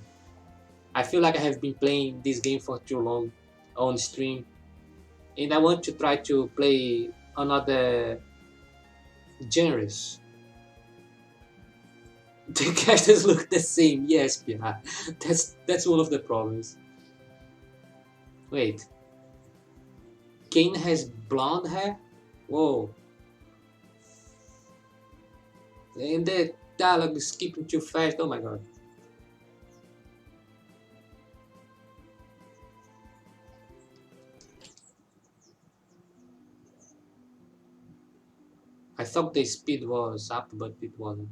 I feel like I have been playing this game for too long on stream, and I want to try to play another genres. The characters look the same. Yes, yeah, that's one of the problems. Wait, Kane has blonde hair. Whoa, and the dialogue is skipping too fast. Oh my god. I thought the speed was up, but it wasn't.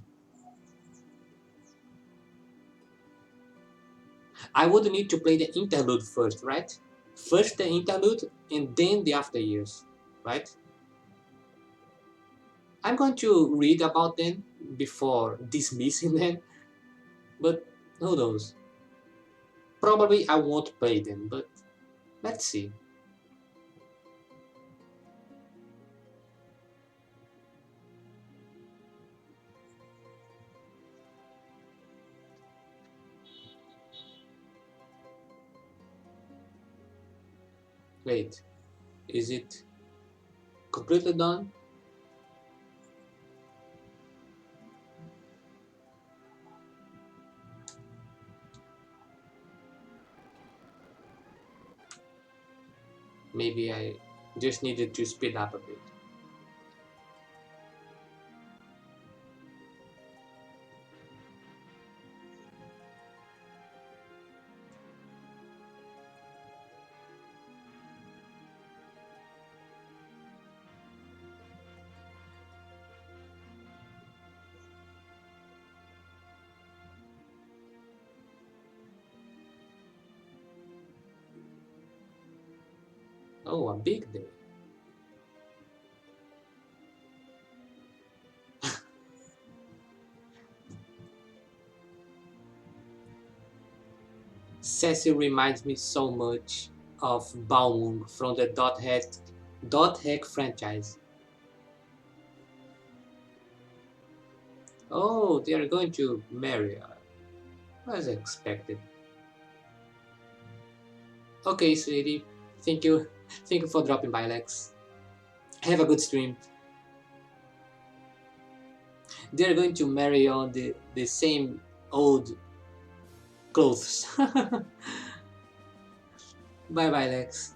I would need to play the interlude first, right? First the interlude and then the after years, right? I'm going to read about them before dismissing them, but who knows? Probably I won't play them, but let's see. Wait, is it completely done? Maybe I just needed to speed up a bit. Oh, a big day. Cecil reminds me so much of Balmung from the Dot Hack franchise. Oh, they are going to marry her. As expected. Okay, sweetie. Thank you. Thank you for dropping by, Lex. Have a good stream. They're going to marry on the same old clothes. Bye bye, Lex.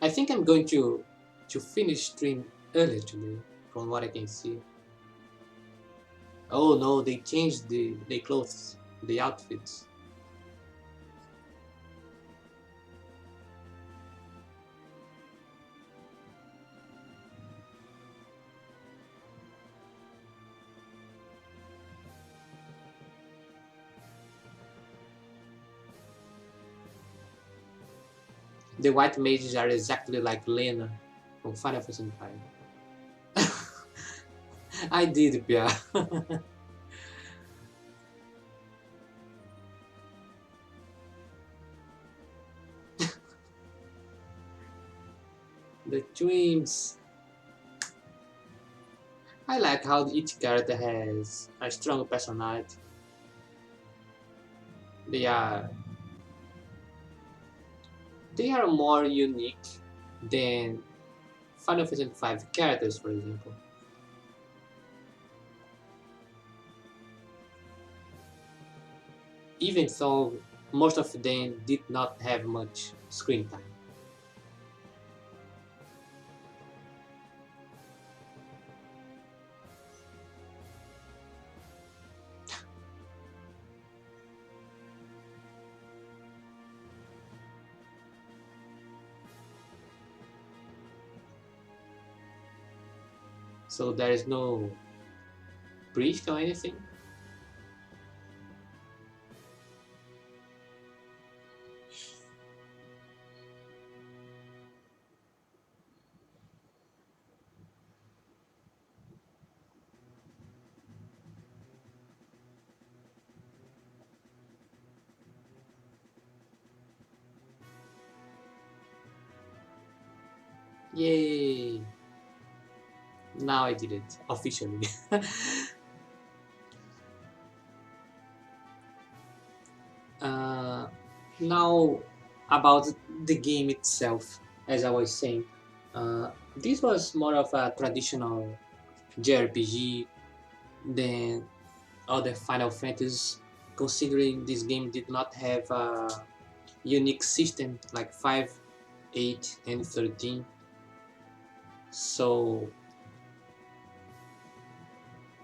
I think I'm going to finish stream early today, from what I can see. Oh no, they changed the clothes, the outfits. The white mages are exactly like Lena from Final Fantasy V. I did, Pia. The twins. I like how each character has a strong personality. They are they are more unique than Final Fantasy V characters, for example. Even though most of them did not have much screen time. So there is no priest or anything. Yay! Now I did it officially. uh, Now about the game itself, as I was saying, this was more of a traditional JRPG than other Final Fantasies, considering this game did not have a unique system like 5, 8, and 13. So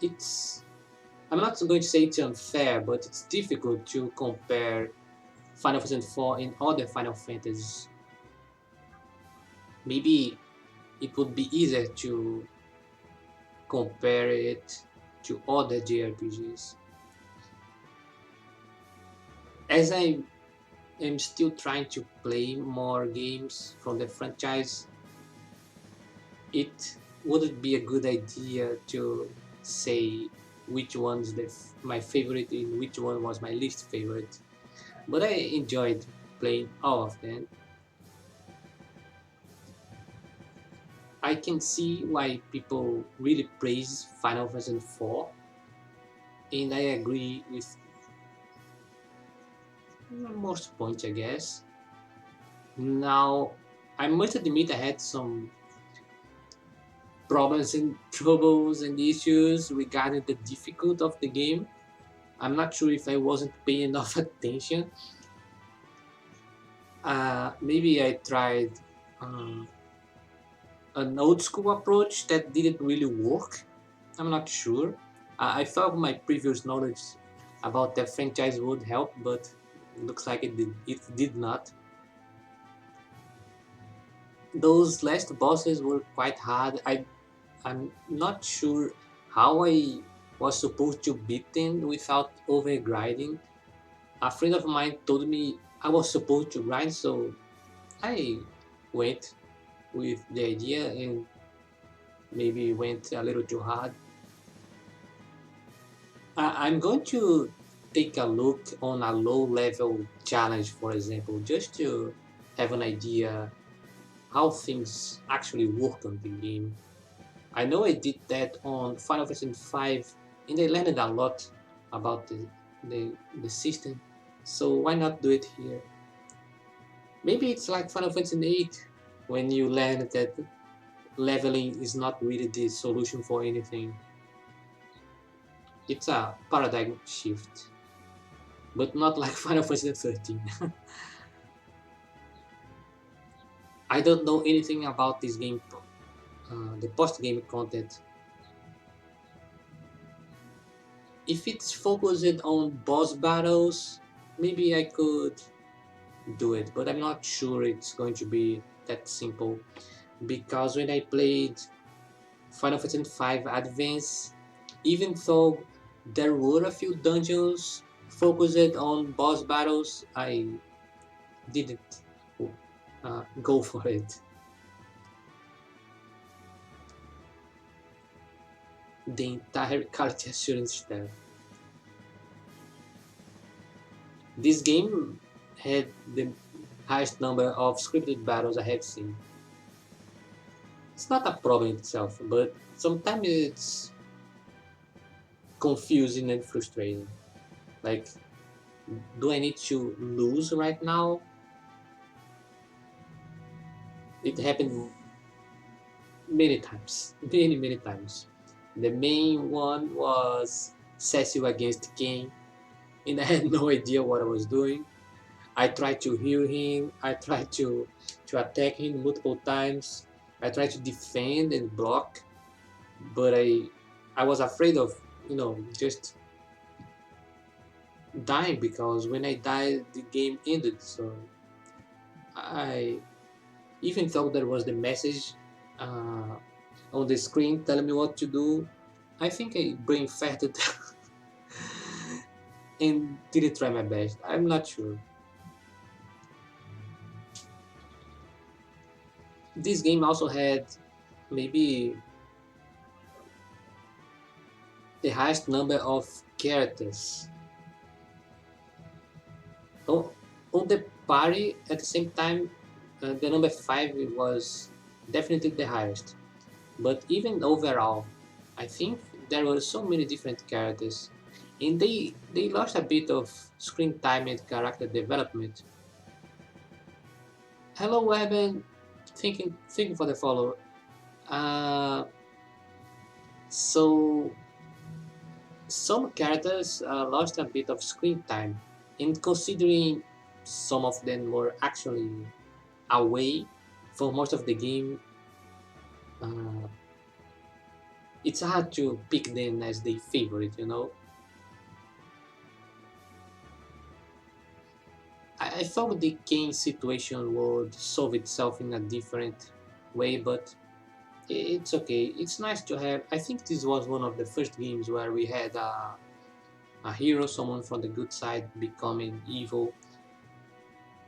it's I'm not going to say it's unfair, but it's difficult to compare Final Fantasy IV and other Final Fantasies. Maybe it would be easier to compare it to other JRPGs. As I am still trying to play more games from the franchise, it wouldn't be a good idea to say which one's my favorite and which one was my least favorite. But I enjoyed playing all of them. I can see why people really praise Final Fantasy IV, and I agree with most points, I guess. Now, I must admit I had some problems and troubles and issues regarding the difficulty of the game. I'm not sure if I wasn't paying enough attention. Maybe I tried um, an old school approach that didn't really work. I'm not sure. I thought my previous knowledge about the franchise would help, but it looks like it did not. Those last bosses were quite hard. I'm not sure how I was supposed to beat them without overgrinding. A friend of mine told me I was supposed to grind, so I went with the idea and maybe went a little too hard. I'm going to take a look on a low level challenge, for example, just to have an idea how things actually work on the game. I know I did that on Final Fantasy V and I learned a lot about the system, so why not do it here? Maybe it's like Final Fantasy VIII when you learn that leveling is not really the solution for anything. It's a paradigm shift, but not like Final Fantasy 13. I don't know anything about this game, the post-game content. If it's focused on boss battles, maybe I could do it, but I'm not sure it's going to be that simple. Because when I played Final Fantasy V Advance, even though there were a few dungeons focused on boss battles, I didn't go for it. The entire quality assurance staff. This game had the highest number of scripted battles I have seen. It's not a problem itself, but sometimes it's confusing and frustrating. Like, do I need to lose right now? It happened many times, many times. The main one was Cecil against King, and I had no idea what I was doing. I tried to heal him. I tried to attack him multiple times. I tried to defend and block, but I was afraid of just dying because when I died, the game ended. So I even though there was the message uh, on the screen telling me what to do, I think I brain fatted and didn't try my best. I'm not sure. This game also had maybe the highest number of characters on, on the party. At the same time, the number 5 was definitely the highest. But even overall, I think there were so many different characters, and they lost a bit of screen time and character development. Hello, Evan. Thinking for the follow. Uh, so some characters lost a bit of screen time, and considering some of them were actually away for most of the game, uh, it's hard to pick them as the favorite. I thought the Kane situation would solve itself in a different way, but it's okay. It's nice to have. I think this was one of the first games where we had a hero, someone from the good side, becoming evil,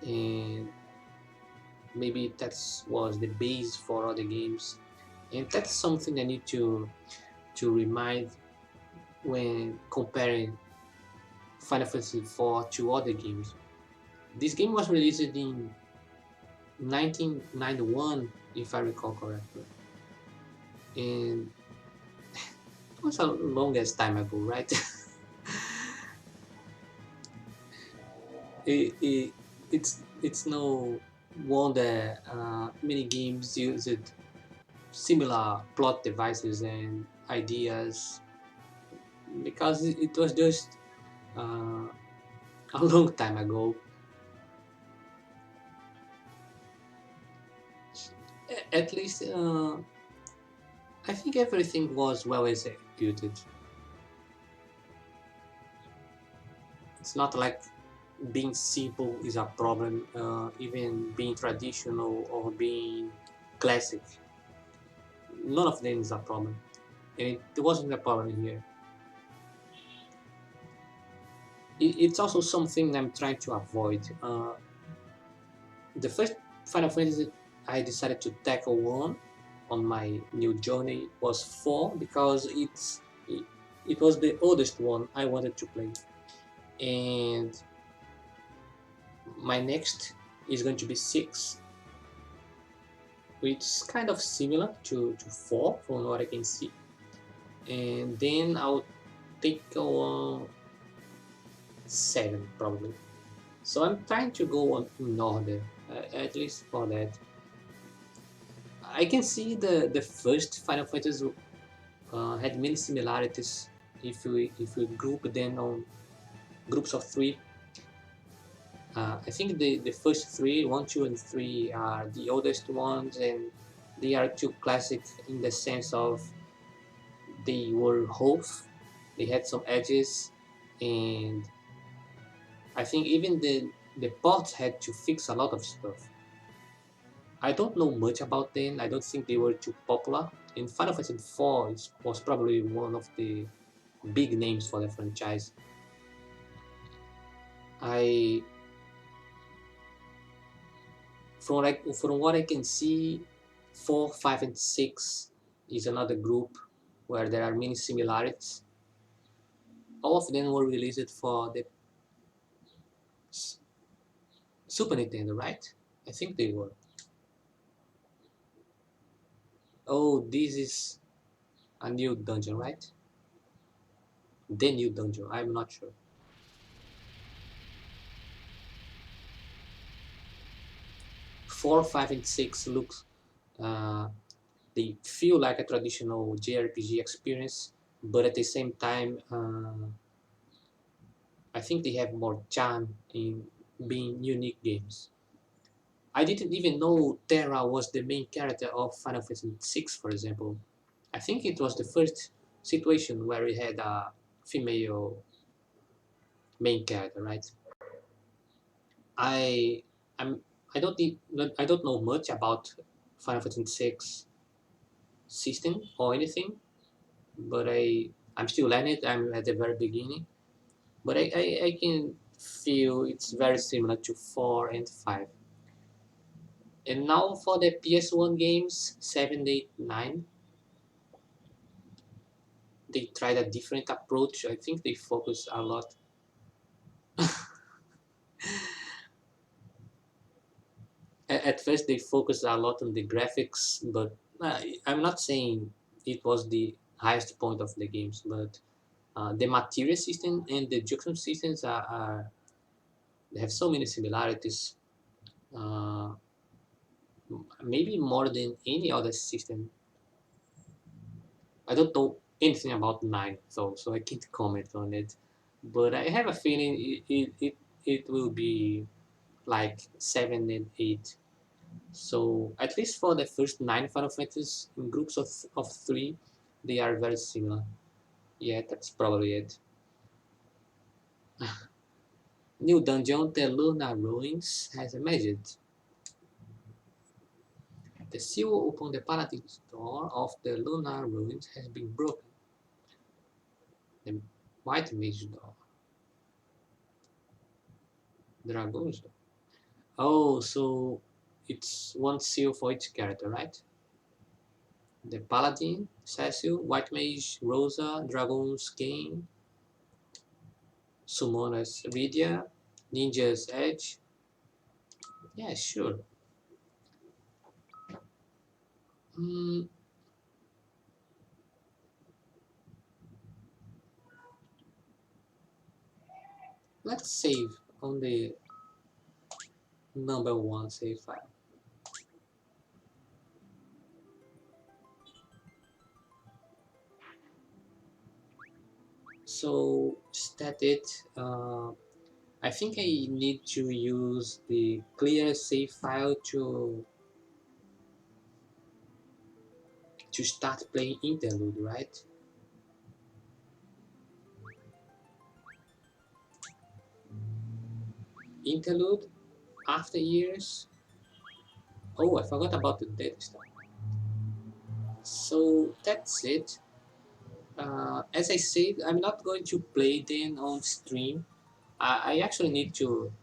and maybe that was the base for other games. And that's something I need to remind when comparing Final Fantasy IV to other games. This game was released in 1991, if I recall correctly, and it was a longest time ago, right? it, it's no wonder many games used similar plot devices and ideas because it was just uh, a long time ago. At least I think everything was well executed. It's not like being simple is a problem, even being traditional or being classic. None of them is a problem, and it wasn't a problem here. It's also something I'm trying to avoid. The first Final Fantasy I decided to tackle on my new journey was 4 because it was the oldest one I wanted to play, and my next is going to be 6, which is kind of similar to 4 from what I can see, and then I'll take on 7 probably. So I'm trying to go on in order, at least for that. I can see the first Final Fantasy had many similarities if we group them on groups of three. I think the first three, one, two, and three, are the oldest ones, and they are too classic in the sense of they were whole, they had some edges, and I think even the pods had to fix a lot of stuff. I don't know much about them. I don't think they were too popular. And Final Fantasy IV was probably one of the big names for the franchise. I from what I can see, 4, 5, and 6 is another group where there are many similarities. All of them were released for the Super Nintendo, right? I think they were. Oh, this is a new dungeon, right? The new dungeon. I'm not sure. 4, 5, and 6 looks. Uh, they feel like a traditional JRPG experience, but at the same time, I think they have more charm in being unique games. I didn't even know Terra was the main character of Final Fantasy VI, for example. I think it was the first situation where we had a female main character, right? I I'm I don't need, I don't know much about Final Fantasy VI system or anything, but I'm still learning it. I'm at the very beginning, but I can feel it's very similar to 4 and 5. And now for the PS1 games, 7, 8, 9, they tried a different approach. I think they focus a lot. At first, they focused a lot on the graphics, but I'm not saying it was the highest point of the games, but the material system and the junction systems they have so many similarities. Uh, Maybe more than any other system. I don't know anything about 9, so I can't comment on it. But I have a feeling it will be like 7 and 8. So at least for the first 9 Final Fantasies in groups of 3, they are very similar. Yeah, that's probably it. New dungeon, the Luna Ruins, has emerged. The seal upon the Paladin's door of the Luna Ruins has been broken. The White Mage door. Dragon's door. Oh, so it's one seal for each character, right? The Paladin, Cecil, White Mage, Rosa, Dragon's Game, Summoner's Rydia, Ninja's Edge. Yeah, sure. Mm, let's save on the number one save file. So stat it. I think I need to use the clear save file to start playing Interlude, right? Interlude after years. Oh, I forgot about the data stuff. So that's it. As I said, I'm not going to play them on stream. I actually need to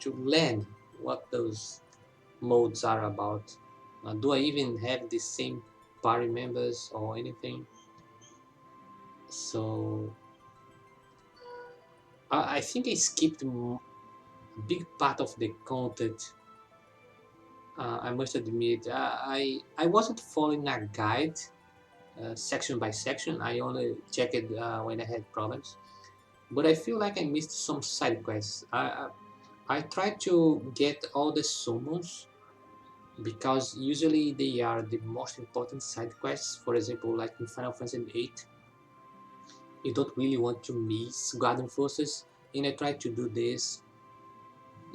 learn what those modes are about. Do I even have the same party members or anything? So I think I skipped a big part of the content. I must admit, I wasn't following a guide section by section. I only checked it when I had problems. But I feel like I missed some side quests. I tried to get all the summons, because usually they are the most important side quests. For example, like in Final Fantasy VIII, you don't really want to miss Guardian Forces, and I try to do this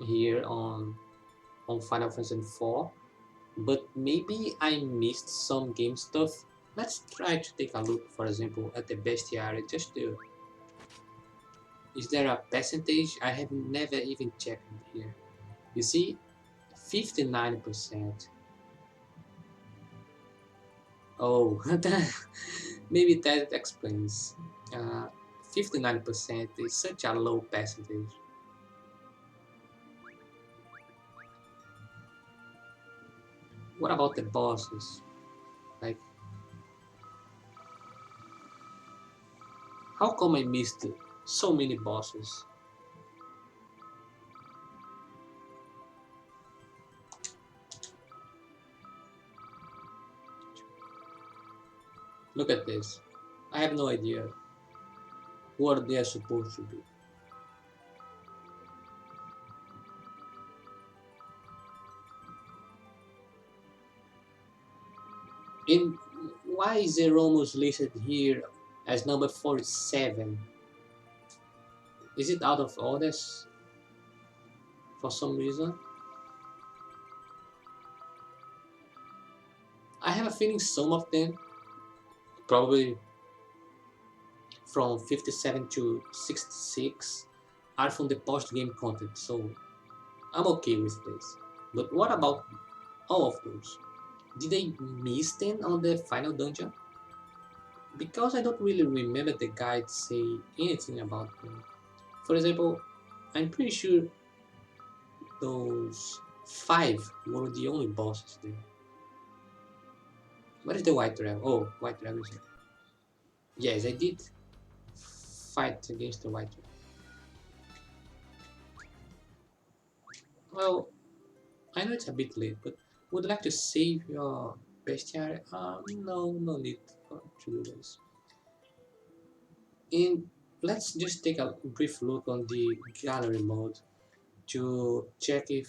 here on Final Fantasy IV, but maybe I missed some game stuff. Let's try to take a look, for example, at the bestiary. Just to, is there a percentage? I have never even checked here. You see, 59%. Oh, maybe that explains. 59% is such a low percentage. What about the bosses? Like, how come I missed so many bosses? Look at this. I have no idea what they are supposed to be. And why is Zeromus listed here as number 47? Is it out of orders for some reason? I have a feeling some of them, probably from 57 to 66, are from the post-game content, so I'm okay with this. But what about all of those? Did I miss them on the final dungeon? Because I don't really remember the guide say anything about them. For example, I'm pretty sure those 5 were the only bosses there. What is the white dragon? Oh, white dragon is here. Yes, I did fight against the white dragon. Well, I know it's a bit late, but would like to save your bestiary? No need to do this. And let's just take a brief look on the gallery mode to check if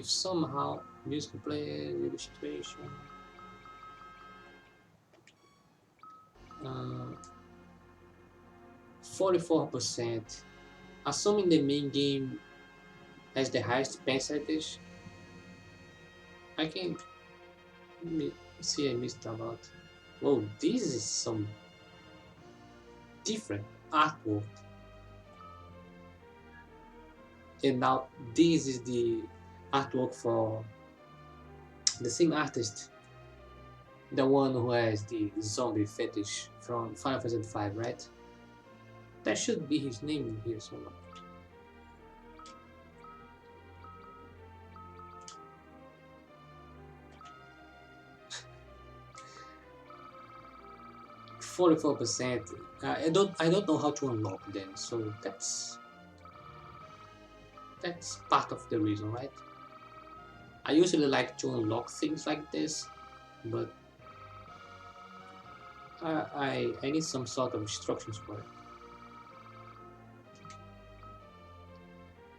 somehow music play illustration 44%, assuming the main game has the highest percentage. I can see I missed a lot. Whoa, this is some different artwork. And now this is the artwork for the same artist, the one who has the zombie fetish from Final Fantasy V, right? That should be his name here somewhere. 44%. I don't know how to unlock them, so that's part of the reason, right? I usually like to unlock things like this, but I need some sort of instructions for it.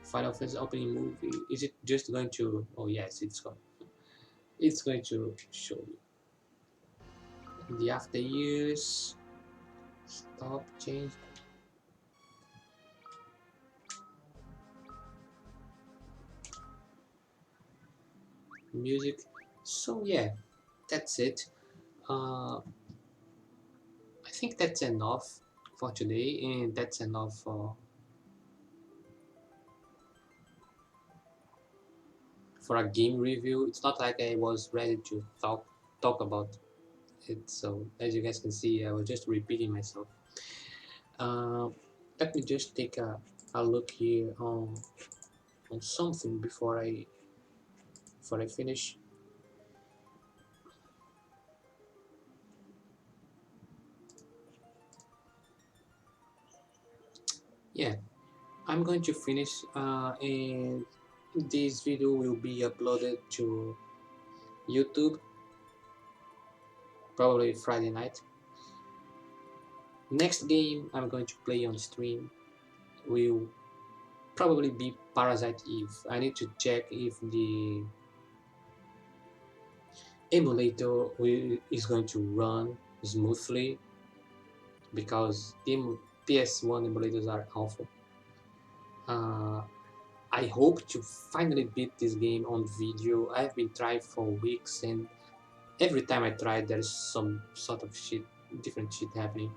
Final Fantasy opening movie. Is it just going to? Oh yes, it's going to show you the after years. Stop, change. Music. So yeah, that's it. I think that's enough for today, and that's enough for a game review. It's not like I was ready to talk about it. So as you guys can see, I was just repeating myself. Uh, Let me just take a look here on something before I finish. Yeah, I'm going to finish, and this video will be uploaded to YouTube probably Friday night. Next game I'm going to play on stream will probably be Parasite Eve. I need to check if emulator is going to run smoothly, because the PS1 emulators are awful. Uh, I hope to finally beat this game on video. I've been trying for weeks, and every time I try, there's some sort of different shit happening,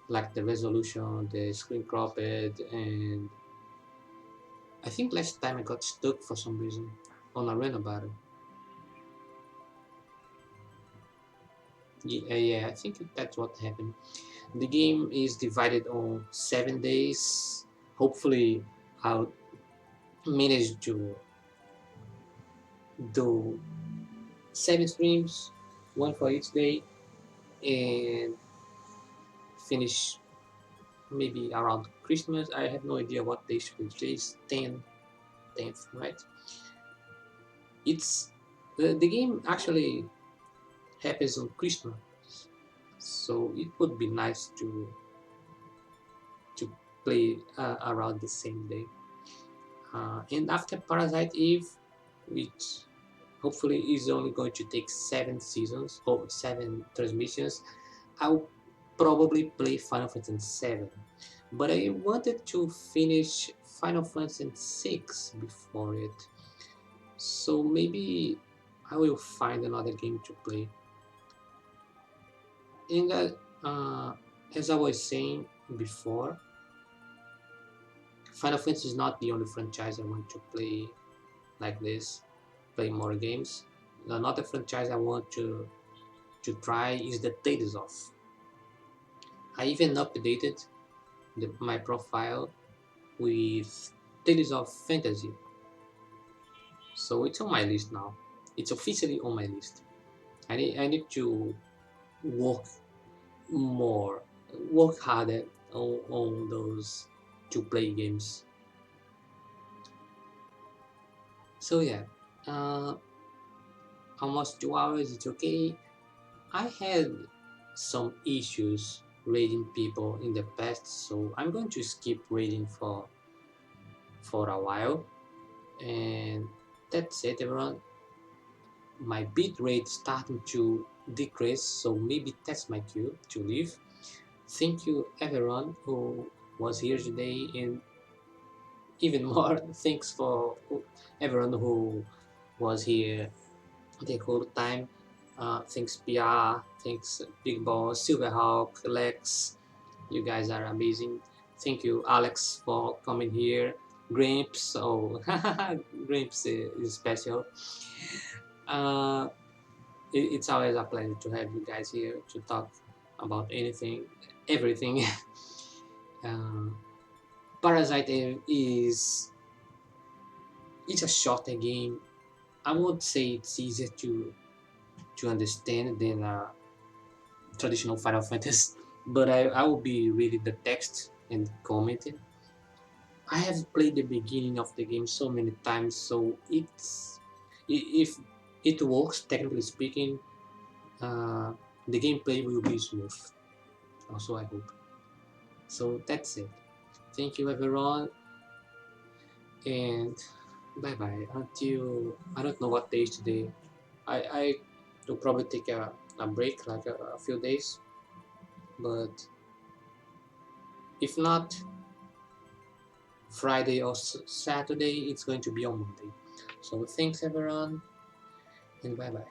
like the resolution, the screen cropped, and I think last time I got stuck for some reason on arena battle. Yeah, I think that's what happened. The game is divided on 7 days. Hopefully, I'll manage to do 7 streams, one for each day, and finish maybe around Christmas. I have no idea what day should be. Today is 10th, right? It's the game actually happens on Christmas, so it would be nice to play around the same day. And after Parasite Eve, which hopefully is only going to take 7 seasons or 7 transmissions, I'll probably play Final Fantasy VII. But I wanted to finish Final Fantasy VI before it, so maybe I will find another game to play. And as I was saying before, Final Fantasy is not the only franchise I want to play like this, play more games. Another franchise I want to try is the Tales of. I even updated my profile with Tales of Fantasy, so it's on my list now. It's officially on my list. I need to work more, work harder on those to play games. So yeah, uh, almost 2 hours. It's okay. I had some issues raiding people in the past, so I'm going to skip raiding for a while. And that's it, everyone. My bit rate starting to decrease, so maybe that's my cue to leave. Thank you, everyone who was here today, and even more, thanks for everyone who was here the whole time. Thanks, PR. Thanks, Big Boss, Silverhawk, Lex. You guys are amazing. Thank you, Alex, for coming here. Grimps, oh, Grimps is special. Uh, it's always a pleasure to have you guys here to talk about anything, everything. uh, Parasite is it's a shorter game. I would say it's easier to understand than traditional Final Fantasy, but I will be reading the text and commenting. I have played the beginning of the game so many times, so if it works technically speaking, uh, the gameplay will be smooth. Also, I hope. So that's it. Thank you, everyone, and bye bye. Until I don't know what day is today. I will probably take a break, like a few days, but if not Friday or Saturday, it's going to be on Monday. So thanks, everyone, and bye bye.